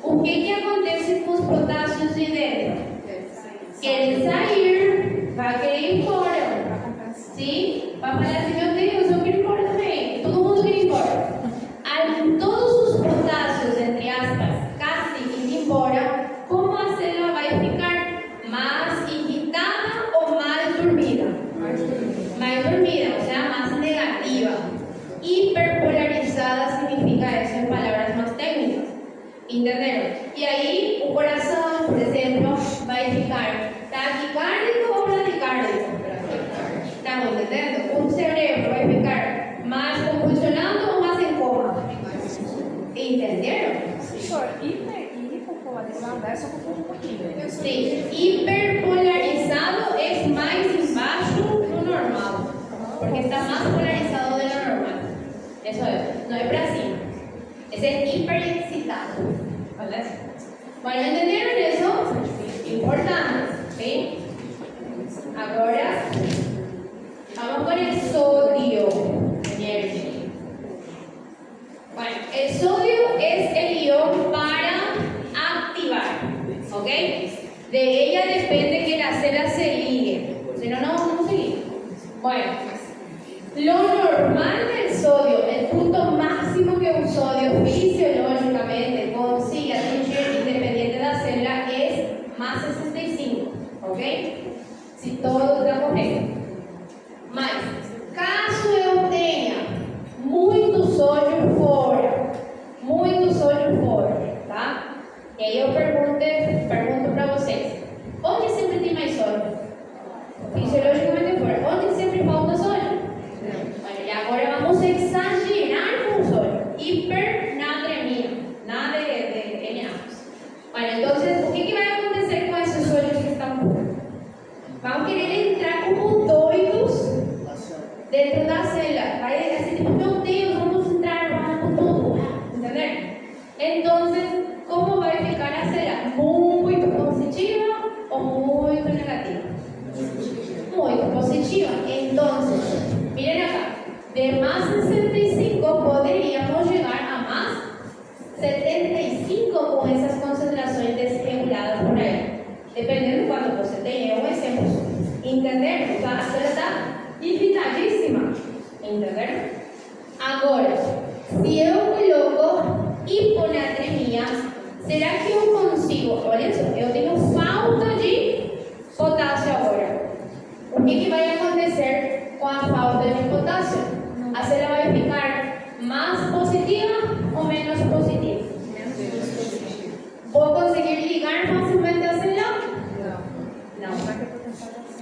O que acontece com os potássios de dentro? Querem sair, vai querer ir embora. Sim? Vai falar assim, meu Deus, eu quero ir embora também. Todo mundo quer ir embora. Todos os potássios, entre aspas, casi indo embora, como a célula vai ficar mais irritada ou mais dormida? Mais dormida, ou seja, mais negativa. Hiperpolarizada significa isso em palavras mais técnicas. Entenderam? E aí, o coração, por exemplo, vai ficar taquicárdico ou bradicárdico? Estão entendendo? O cerebro vai ficar mais convulsionado ou mais em coma? Entenderam? Professor, hipopolarizado é só confunde um pouquinho. Sim, hiperpolarizado é mais embaixo do normal, porque está mais polarizado do normal. Isso é, não é para cima. Esse é hiperexcitado. ¿Vale? Bueno, ¿entendieron eso? Importante, ¿sí? Ahora, vamos con el sodio. Bueno, el sodio es el ion para activar, ¿ok? De ella depende que la célula se ligue, si no, no vamos a seguir. Bueno, lo normal del sodio, el punto máximo que un sodio fisiológicamente consigue atingir independiente de la célula es más 65, ¿ok? Si todo está correcto. Mas, caso eu tenha muito sódio fora, tá? E aí eu pergunto para vocês, onde sempre tem mais sódio? Fisiologicamente fora. Onde sempre falta sódio? Bueno, y ahora vamos a exagerar con sódio. Hipernatremia. Nada de NA. Bueno, entonces, ¿qué va a acontecer con esos sódios que están fuera? Van a querer entrar como doidos dentro da célula. Vai assim, tipo, meu Deus, vamos entrar, vamos com tudo. Entender? Entonces, ¿cómo va a ficar a célula? ¿Muy positiva o muy negativa? Muy positiva. Entonces, miren acá, de más 65 podríamos llegar a más 75 con esas concentraciones desreguladas por ahí. Dependiendo de cuánto você tenha, un ejemplo. ¿Entender? O sea, a célula está irritadísima. ¿Entender? Agora, se eu coloco hiponatremia, será que eu consigo? Olha só, eu tenho falta de potássio agora. O que vai acontecer com a falta de potássio? A célula vai ficar mais positiva ou menos positiva? Vou conseguir ligar facilmente a célula?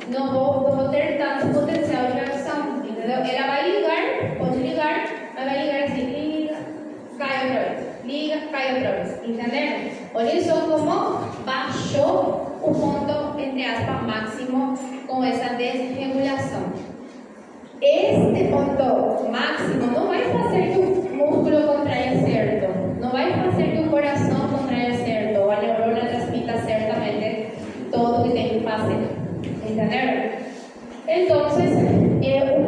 Não vou ter tanto potencial de reação, entendeu? Ela vai ligar, pode ligar, mas vai ligar assim, liga, cai outra vez, liga, cai outra vez, entenderam? Olha só como baixou o ponto, entre aspas, máximo com essa desregulação. Este ponto máximo não vai fazer que o músculo contraia certo, não vai fazer que o coração contraia certo, ou a neurona transmita certamente todo o que tem que fazer. ¿Entenderon? Entonces, o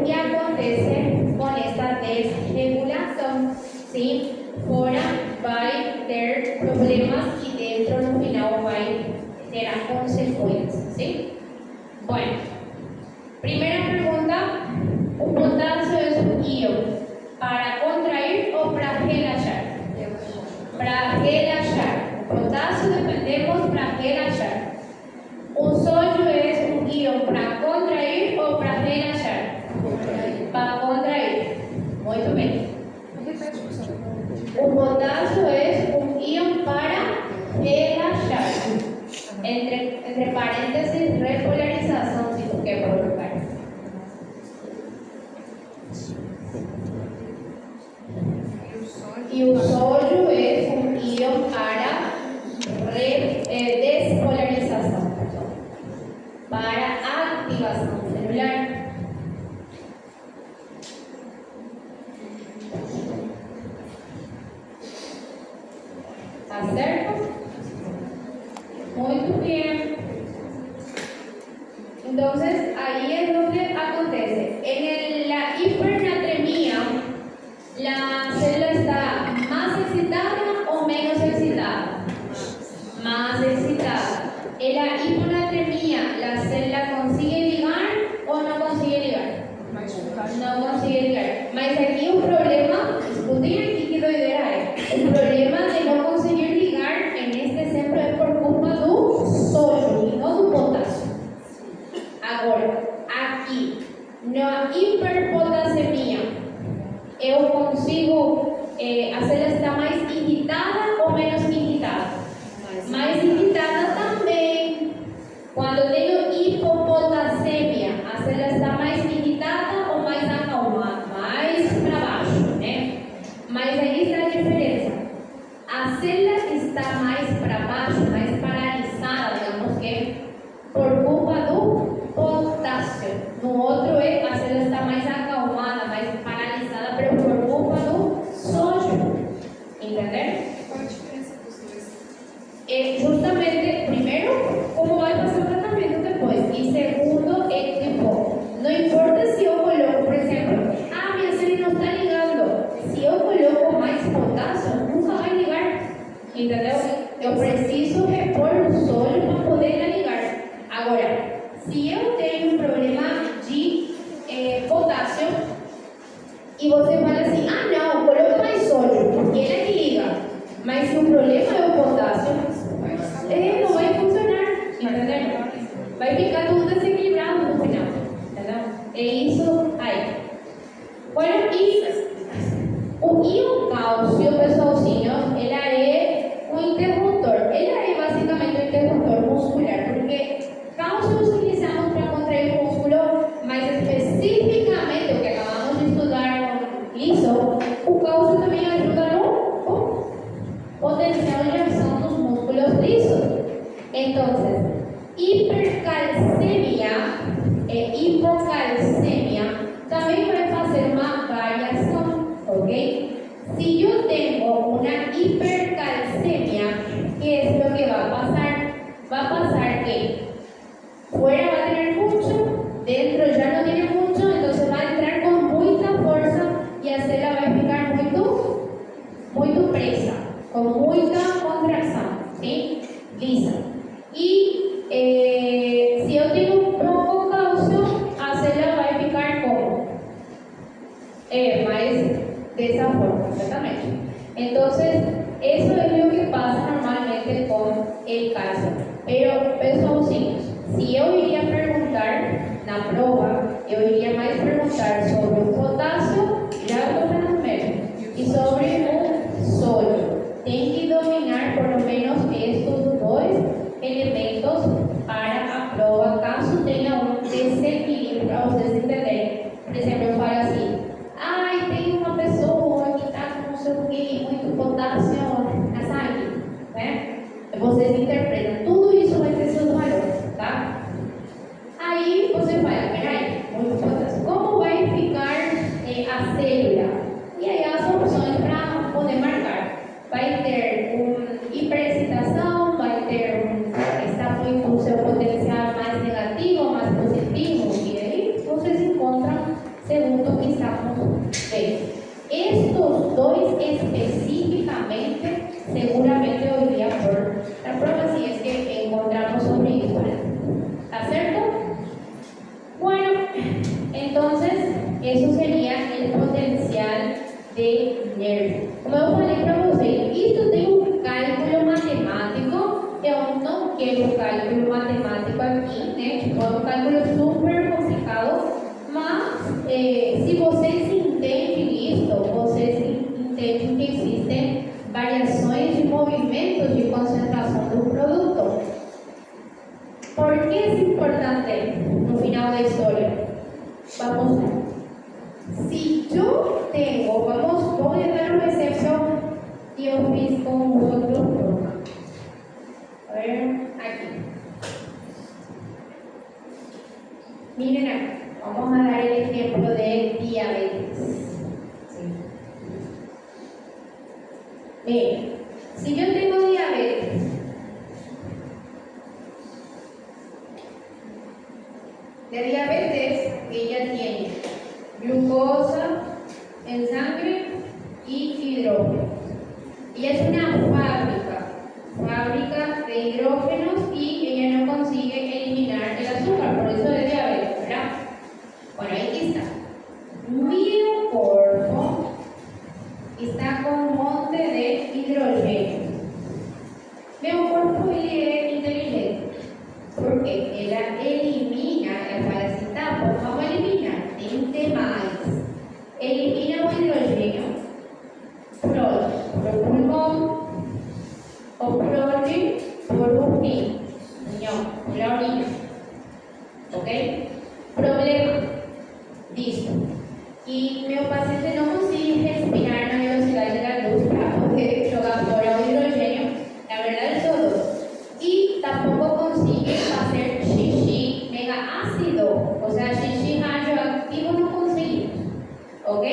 que acontece con esta desregulación, ¿sí? Fora vai ter problemas y dentro no final vai ter consecuencias, ¿sí? Bueno, primera pregunta, ¿un potasio es un ion para contraer o para relajar? Para relajar. Potasio dependemos para relajar. ¿Un sodio es un ion para contraer o para relajar? Para contraer. Muy bien. Un potasio es un ion para relajar. Entre paréntesis, repolarización, si tú quieres colocar. Y un sodio es un ion para despolarización. activación celular. ¿Está certo? Muy bien. Entonces, ahí es donde acontece. En la hipernatremia, la célula está más excitada o menos excitada. Más excitada. En la hiponatremia, la célula consigue ligar o no consigue ligar. No consigue ligar. Mas aquí un problema, escuchen aquí que doideira é. O problema de não conseguir ligar en este centro é por culpa do sódio e não do potássio. Agora, aqui, na hiperpotassemia, eu consigo, a célula está mais irritada ou menos irritada? Mais irritada também. Quando eu tenho hipopotassemia, a célula está mais irritada ou mais acalmada? Mais para baixo, né? Mas aí está a diferença. A célula está mais para baixo, mais paralisada, digamos que, por culpa do potássio. No outro a célula está mais acalmada, mais paralisada, pero por culpa do sódio. Entenderam? Qual a diferença dos dois? Justamente, primeiro, como vai fazer o tratamento depois. E segundo, tipo, não importa se eu coloco, por exemplo, minha célula não está ligando. Se eu coloco mais potássio, nunca vai ligar. Entendeu? Eu preciso repor o sódio para poder ligar. Agora, se eu tenho um problema de potássio e você fala assim, não, coloca mais sódio, porque ele é que liga. Mas se o problema é o potássio, não vai funcionar, entendeu? Vai ficar tudo desequilibrado no final, entendeu? É isso aí. Bueno, e o íon cálcio, pessoalzinho, ela é um interruptor. Ela é basicamente um interruptor muscular, porque cálcio utilizamos para contrair o músculo, mas especificamente o que acabamos de estudar com isso, o cálcio também ajuda no potencial de reacção dos músculos lisos. Então, hipercalcemia e hipocalcemia também vai fazer uma variação, ok? Si yo tengo una hipercalcemia, ¿qué es lo que va a pasar? Va a pasar que fuera va a tener mucho, dentro ya no tiene mucho, entonces va a entrar con mucha fuerza y a célula va a ficar muy presa, con mucha contracción, ¿sí? Lisa. Y si yo tengo poco cálcio, a célula va a ficar como más de esa forma, exactamente. Entonces, eso es lo que pasa normalmente con el calcio. Pero, pessoalzinhos, si yo iría a preguntar na prova, eu iria mais perguntar sobre o potássio, já estou no número, e sobre o sódio. Tem que dominar por lo menos estes dois elementos para a prova, caso tenha um desequilíbrio, para vocês entenderem. Por exemplo, eu falo assim, tem uma pessoa que está com não sei o que, muito potássio na sangue, né? Vocês interpretam, tudo isso vai ter seus valores, tá? Aí você fala, peraí, muito potássio, como vai ficar a célula? E aí as opções para poder marcar, vai ter hiperexcitação, vai ter está muito o seu potencial mais negativo, mais positivo, e aí vocês encontram segundo o que estamos vendo. Estes dois especificamente, seguramente eu iria por la prueba si es que encontramos sobre isso. ¿Está certo? Bueno, entonces, eso sería el potencial de nervio. Como eu falei para vocês, isso tem um cálculo matemático. Eu não quero cálculo matemático aqui, né? Tipo, é um cálculo super complicado. Mas, se vocês entendem isso, vocês entendem que existem variações de movimentos de concentração do produto. ¿Por que é importante no final da história? Vamos ver. Si yo tengo, voy a dar un ejemplo que yo fiz con vosotros. A ver, aquí. Miren acá, vamos a dar el ejemplo de diabetes. ¿Sí? Miren, si yo tengo diabetes, de diabetes ella tiene glucosa en sangre y hidrógeno. Ella es una fábrica de hidrógenos y ella no consigue eliminar el azúcar, por eso es diabetes, ¿verdad? Bueno, aquí está. Mi cuerpo está con un monte de hidrógeno. Mi cuerpo es inteligente porque ella elimina el parasitapo. Vamos a eliminar 20 más. Elimina el hidrógeno por pulmón o prole por un río, por la orina. ¿Ok? Problema. Listo. Y mi paciente no consigue respirar a la velocidad de la luz para poder jogar fuera el hidrógeno, la verdad es todo. Y tampoco consigue hacer xixi mega ácido, o sea, xixi radioactivo no conseguimos. ¿Ok?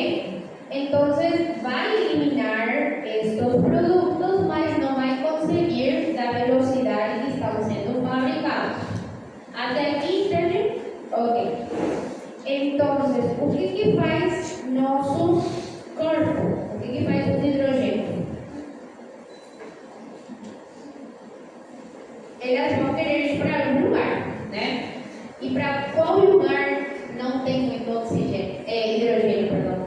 Entonces va a eliminar estos productos, mas no va a conseguir la velocidad que están siendo fabricados. ¿Hasta aquí entenden? Ok. Entonces, o que faz nosso corpo? O que faz o hidrogênio? Elas vão querer ir para algum lugar, né? E para qual lugar não tem muito oxigênio? Hidrogênio, perdão.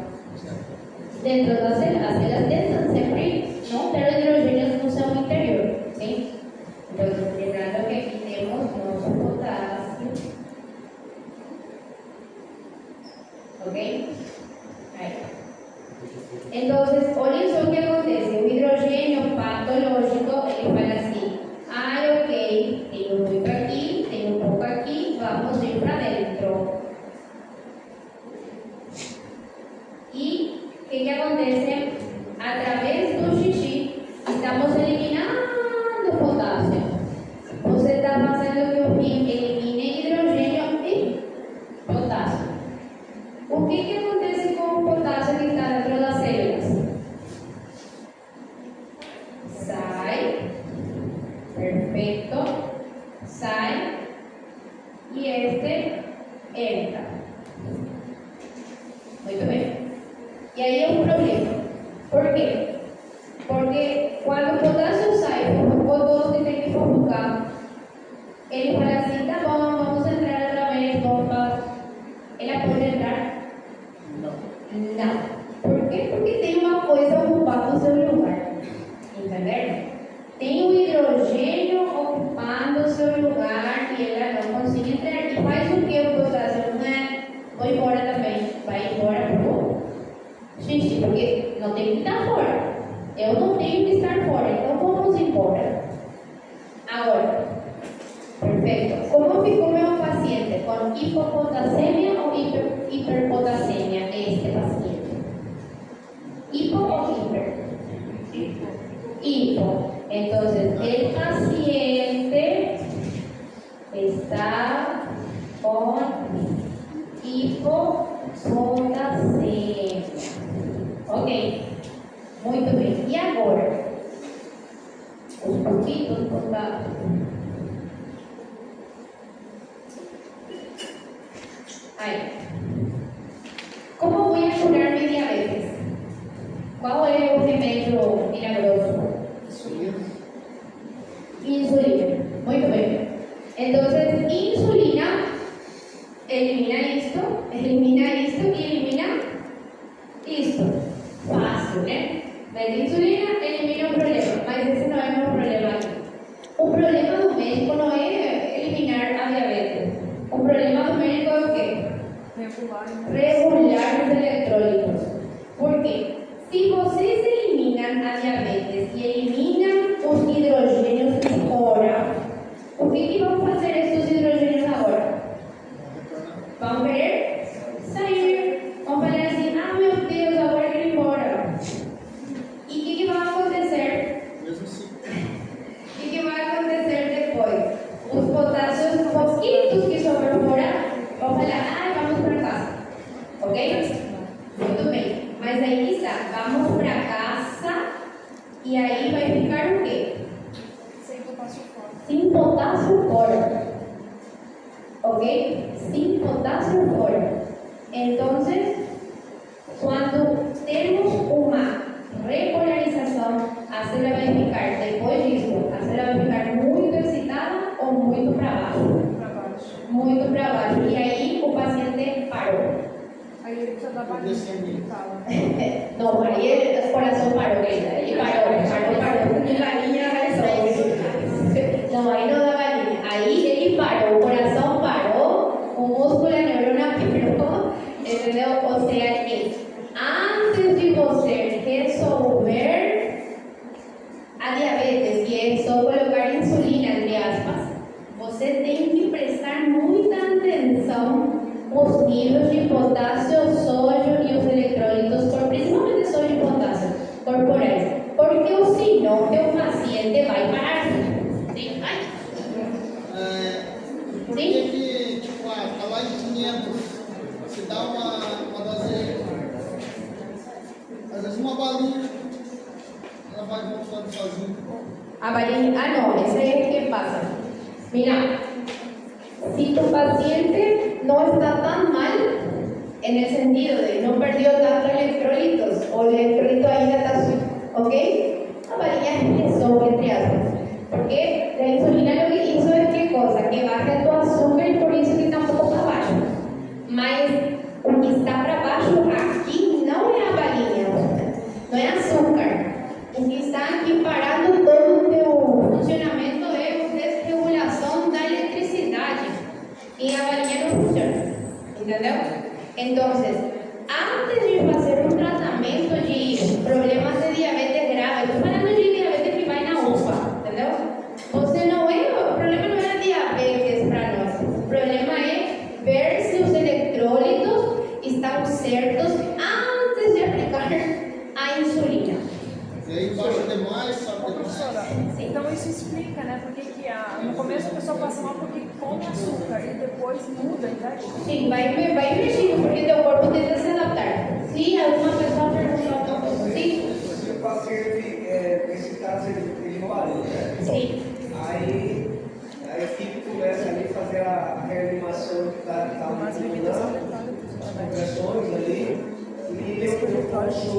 Dentro das células. As células tentam sempre não ter hidrogênio no seu interior, sim? Então, lembrando que aqui temos nosso potássio. ¿Ok? Ahí. Entonces, olhem o que acontece. O hidrogênio patológico, ele fala assim: ah, ok, tenho muito aqui, tenho pouco aqui, vamos ir para dentro. E o que acontece? Através do xixi, estamos eliminando potássio. Você está fazendo que o rim elimine hidrogênio e potássio. O que acontece com o potássio que está dentro das células? Sai, perfeito, sai e este entra. Muito bem. E aí é um problema. Por quê? Porque quando o potássio sai, o todo que tem que focar, ele fala assim: tá bom, vamos entrar outra vez, bomba. Ela pode entrar? Não. Por quê? Porque tem uma coisa ocupando o seu lugar. Entenderam? Tem o hidrogênio ocupando o seu lugar e ela não consegue entrar. E faz o que o potássio? Vou embora também. Vai embora pro xixi, porque não tem que estar fora. Eu não tenho que estar fora, então vamos embora. Agora, perfeito. Como ficou meu paciente? Com hipopotassemia ou hiperpotassemia este paciente? ¿Hipo o hiper? Hipo. Entonces, el paciente está con hipopotassemia. Ok, muito bem. E agora? Os pouquitos contados. Aí. Como vou curar mi diabetes? Qual é o remédio milagroso? Insulina. Muito bem. Então, insulina elimina isto e elimina isto. Fácil, né? Mas insulina elimina um problema, mas esse não é o meu problema aqui. O problema do médico não é eliminar a diabetes. O problema do médico é o quê? Regular os eletrólitos. Por quê? Se vocês eliminam a diabetes e eliminam os hidrogênios de fora, o que vão fazer esses hidrogênios agora? Vão querer sair. Vão falar assim: ah, meu Deus, agora eu quero ir embora. E o que vai acontecer? O que vai acontecer depois? Os potássios pouquitos que sobram fora vão falar sin potasio fora. Entonces, cuando tenemos una repolarización, hace la verificar, depois disso, hace la verificar muito excitada ou muito para baixo. Muito para baixo. E aí o paciente parou. Aí ele precisa da balinha que fala. No, ahí el corazón paró, ahí paró, y la niña resolve. No, ahí no daba línea, ahí él paró, el corazón paró, un músculo, la neurona quebró, ¿entendeu? O sea que antes de você resolver a diabetes, que é só colocar insulina, entre aspas, você tem que prestar muita atenção os níveis de potássio, sódio e os eletrólitos, principalmente sódio e potássio corporais, porque o senão teu paciente vai parar. Sim, vai. Por que tipo, tá lá em 500, se dá uma dose, às vezes uma balinha, ela vai voltando sozinha. A balinha, no, ese es el que pasa. Mira, si tu paciente no está tan mal, en el sentido de no perdió tantos electrolitos, o el electrolito ahí está, ¿ok? La varilla es eso, entre aspas. Porque la insulina lo que hizo es qué cosa, que baja tu azúcar y por eso que está un poco para abajo. Mas o que está para baixo aqui não é a balinha, não é açúcar. O que está aqui parando todo o teu funcionamento é a desregulação da eletricidade. Y la balinha no funciona, ¿entendeu? Entonces, antes de hacer un tratamiento de problemas de diabetes grave, estoy hablando de diabetes que vai na UPA, ¿entendeu? Você não é, o problema não é a diabetes para nós, o problema é ver se os eletrólitos estão certos antes de aplicar a insulina. E aí baixa demais, sobe Professora, demais. então isso explica, né, porque no começo a pessoa passa mal porque come açúcar e depois muda, entende? Sim, vai mexendo, porque teu corpo tenta se adaptar. Se alguma pessoa perguntou, sim, Se o paciente, nesse caso, ele parou, né? sim. Aí a equipe começa ali a fazer a reanimação que está Mas bebidas mudando, compressões ali, e eu posso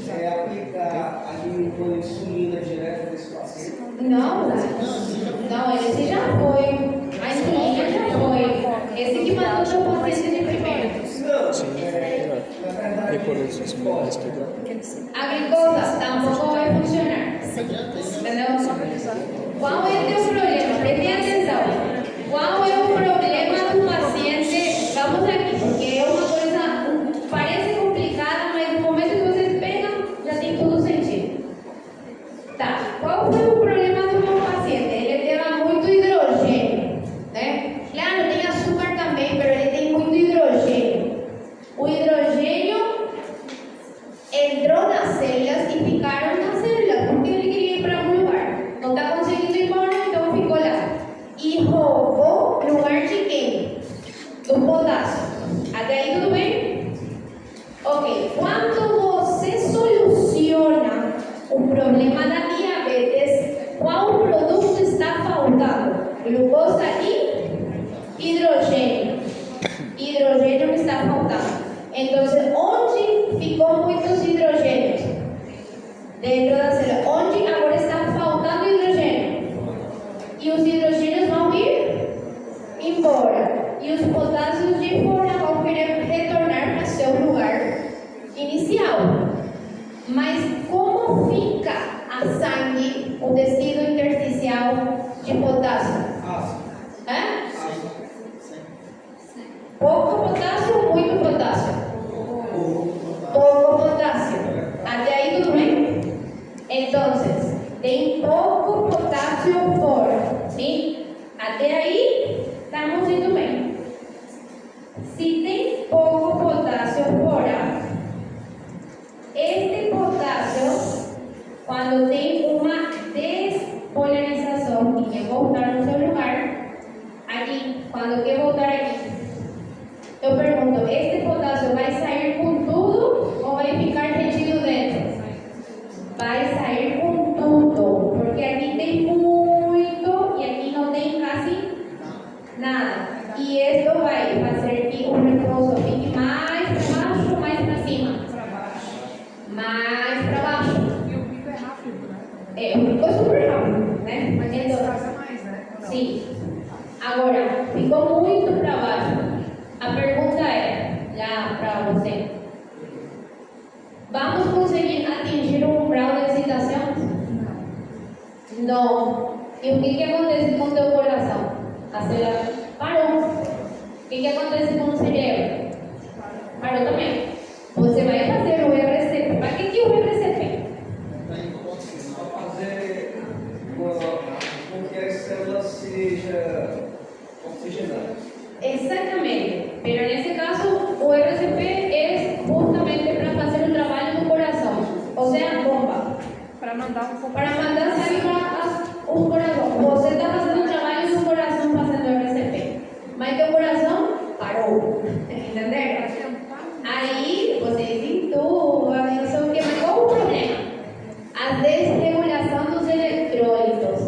aplicar ali uma insulina direto nesse paciente. Não, esse já foi. A insulina já foi. Esse que mandou seu paciente de primeiro. Não, na verdade, A glucosa tampouco vai funcionar. Entendeu? Qual é o teu problema? Preste atenção. Qual é o problema do paciente? Vamos aqui, porque é uma coisa, parece complicada, mas no momento que vocês pegam, já tem todo sentido. Tá, qual foi o problema do meu paciente? Ele tem muito hidrogênio, né? Claro, tem açúcar também, mas ele tem muito hidrogênio. O hidrogênio entrou nas células e ficaram nas células, porque ele queria ir para algum lugar. Não está conseguindo ir embora, então ficou lá. E roubou lugar de quem? Do potássio. Até aí tudo bem? Ok, quando você soluciona o problema da diabetes, qual produto está faltando? Glucosa e hidrogênio. Hidrogênio que está faltando. Então, onde ficou muitos hidrogênios? Dentro da célula. Onde agora está faltando hidrogênio? E os hidrogênios vão ir embora. E os potássios de fora vão querer retornar para seu lugar inicial. Mas como fica a sangue, o tecido intersticial de potássio? Hã? Pouco potássio ou muito potássio? Pouco potássio. Até aí tudo bem? Então, tem pouco potássio fora. Sim? Até aí estamos indo bem. Se tem pouco potássio fora, este potássio, quando tem uma despolarização, que quer voltar no seu lugar, aqui, quando quer voltar aqui, eu pergunto, este potássio vai sair com tudo ou vai ficar retido dentro? Vai sair com tudo, porque aqui tem muito e aqui não tem quase nada. E y esto va a hacer que un reposo fique más para baixo ou mais para cima? Para baixo. Mais para baixo. E o pico é rápido, né? O pico é super rápido, né? Mas ele Então, casa mais, né? Ou não? sim. Agora, ficou muito para baixo. A pergunta é, lá para você: vamos conseguir atingir o umbral de excitação? Não. Não. E o que acontece com o teu coração? Parou. O que acontece com o cérebro? Parou também. Você vai fazer o RCP. Para que o RCP? Para fazer com que as células sejam oxigenadas. Exactamente. Pero en ese caso, o RCP es justamente para hacer el trabajo do corazón. O sea, bomba. Para mandar um pouco. Para mandar salir o corazón. Você está fazendo o trabalho do coração fazendo o RCP. Mas teu coração parou. Entenderam? Para tentar. Aí você desentuba, não sei o que, mas qual o problema? A desregulação dos eletrólitos.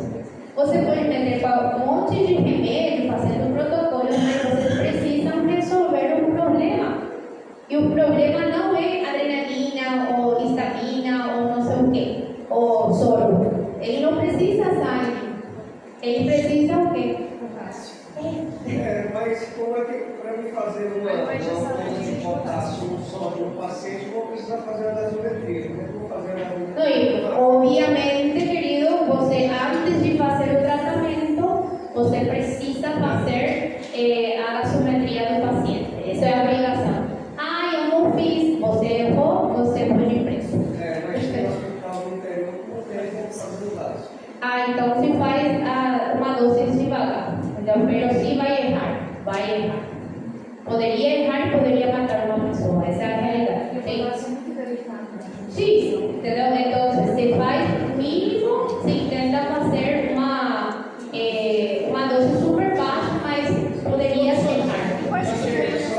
Você pode meter um monte de remédio, fazendo protocolos, mas vocês precisam resolver um problema. E o problema não é adrenalina ou histamina ou não sei o que, ou soro. Ele não precisa sangue. Ele precisa o quê? Potássio. Mas como é que para mim fazer uma de potássio só de um paciente, vou precisar fazer a gasometria. Como é que eu vou fazer a No, gasometria? y obviamente, querido, você antes de fazer o tratamento, você precisa fazer a gasometria do paciente. Isso é a obrigação. Ah, eu não fiz. Você errou, você pode ir preso. Mas tem hospital no interior que não tem como fazer o gasto. Ah, então se faz uma dose devagar. Então, pero sí vai errar. Vai errar. Poderia errar e poderia matar uma pessoa. Essa é a realidade. E o potássio é muito delicado. Sí, entendeu? Entonces se faz mínimo, se intenta fazer uma dose super baixa, mas poderia ser mais. Quais as diferenças?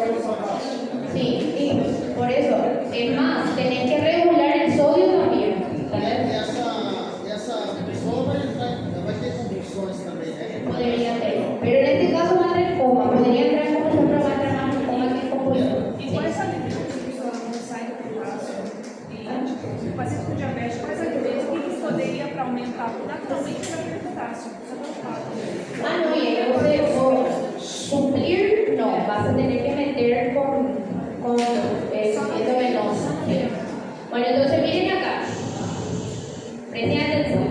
Sí, y por eso, es más, tenés que regular el sodio también. ¿Entendeu? Essa pessoa vai ter convulsões também, né? Poderia ter. Pero en este caso va a entrar en coma, poderia entrar en coma, pero va a entrar más en coma que en convulsión. E quais alimentos que a pessoa não sai do potássio? E o paciente com diabetes, quais alimentos que ele poderia para aumentar naturalmente o potássio? Só para eu falar. Ah, no, y entonces suplir, no, vas a tener que meter con endovenoso. Bueno, entonces miren acá, presten atención.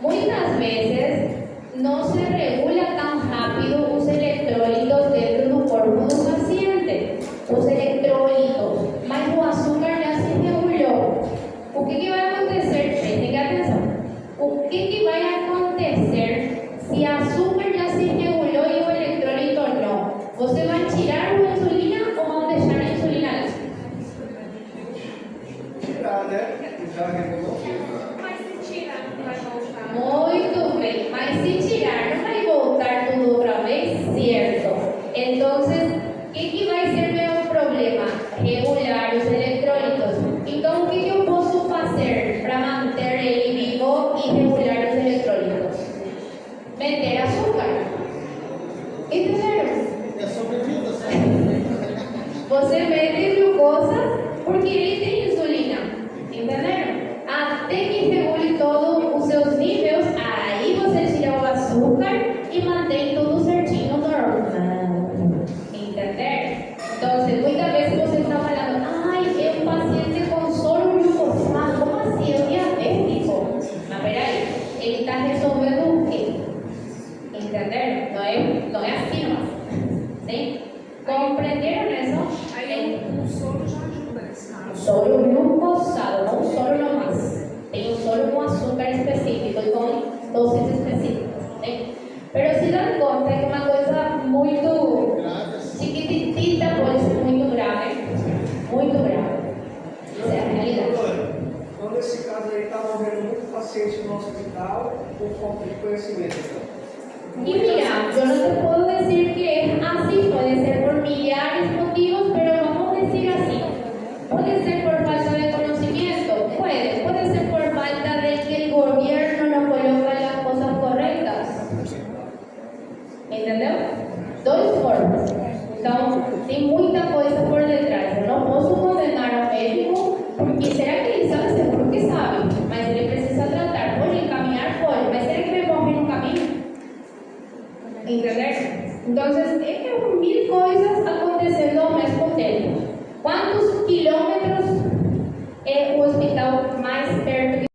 Muchas veces no se regula tan rápido los electrolitos dentro del cuerpo del paciente. Los electrolitos, mas o azúcar ya se reguló. O que vai acontecer? Presten atenção. O que vai acontecer se o açúcar já se regulou e o eletrólito não? Você vai tirar a insulina ou vão deixar a insulina lá? Tirar, né? Já regulou. Mas se tirar, não vai voltar. Muito bem, mas se tirar, não vai voltar tudo outra vez? Certo. Então, o que vai ser meu problema? Regular os eletrólitos. Então, o que eu posso fazer para manter ele vivo e regular os eletrólitos? Meter açúcar. Entenderam? É sobrevida, sabe? Você mete glucosa porque ele tem insulina. Entenderam? Até que regule todos os seus níveis, aí você tira o açúcar e mantém tudo certinho normal. Entenderam? Então, muitas vezes você está falando, ai, é um paciente com soro glucosado. Como assim? É diabético. Mas peraí, ele está resolvendo o quê? Entenderam? Não é assim, mas. Sim? Compreenderam isso? Aí o soro já ajuda nesse caso. Soro glucosado, não soro nomás. Tem um soro com açúcar específico e com doses específicas. Né? Pero se dão conta que uma coisa muito chiquitita pode ser muito grave. Muito grave. Essa é a realidade. Então, nesse caso aí, está morrendo muito paciente no hospital por falta de conhecimento. Então. Y mira, yo no te puedo decir que es así, puede ser por milhares de motivos, pero vamos a decir así. Puede ser por falta de conocimiento, puede ser por falta de que el gobierno no coloca las cosas correctas. ¿Entendeu? Dos formas. tem muita coisa por detrás. Eu não posso condenar ao médico, porque será que ele sabe? Seguro que sabe, mas ele precisa tratar. Pode caminhar? Pode, mas será que vai morrer no caminho? Entender? Então, é mil coisas acontecendo ao mesmo tempo. Quantos quilômetros é o hospital mais perto de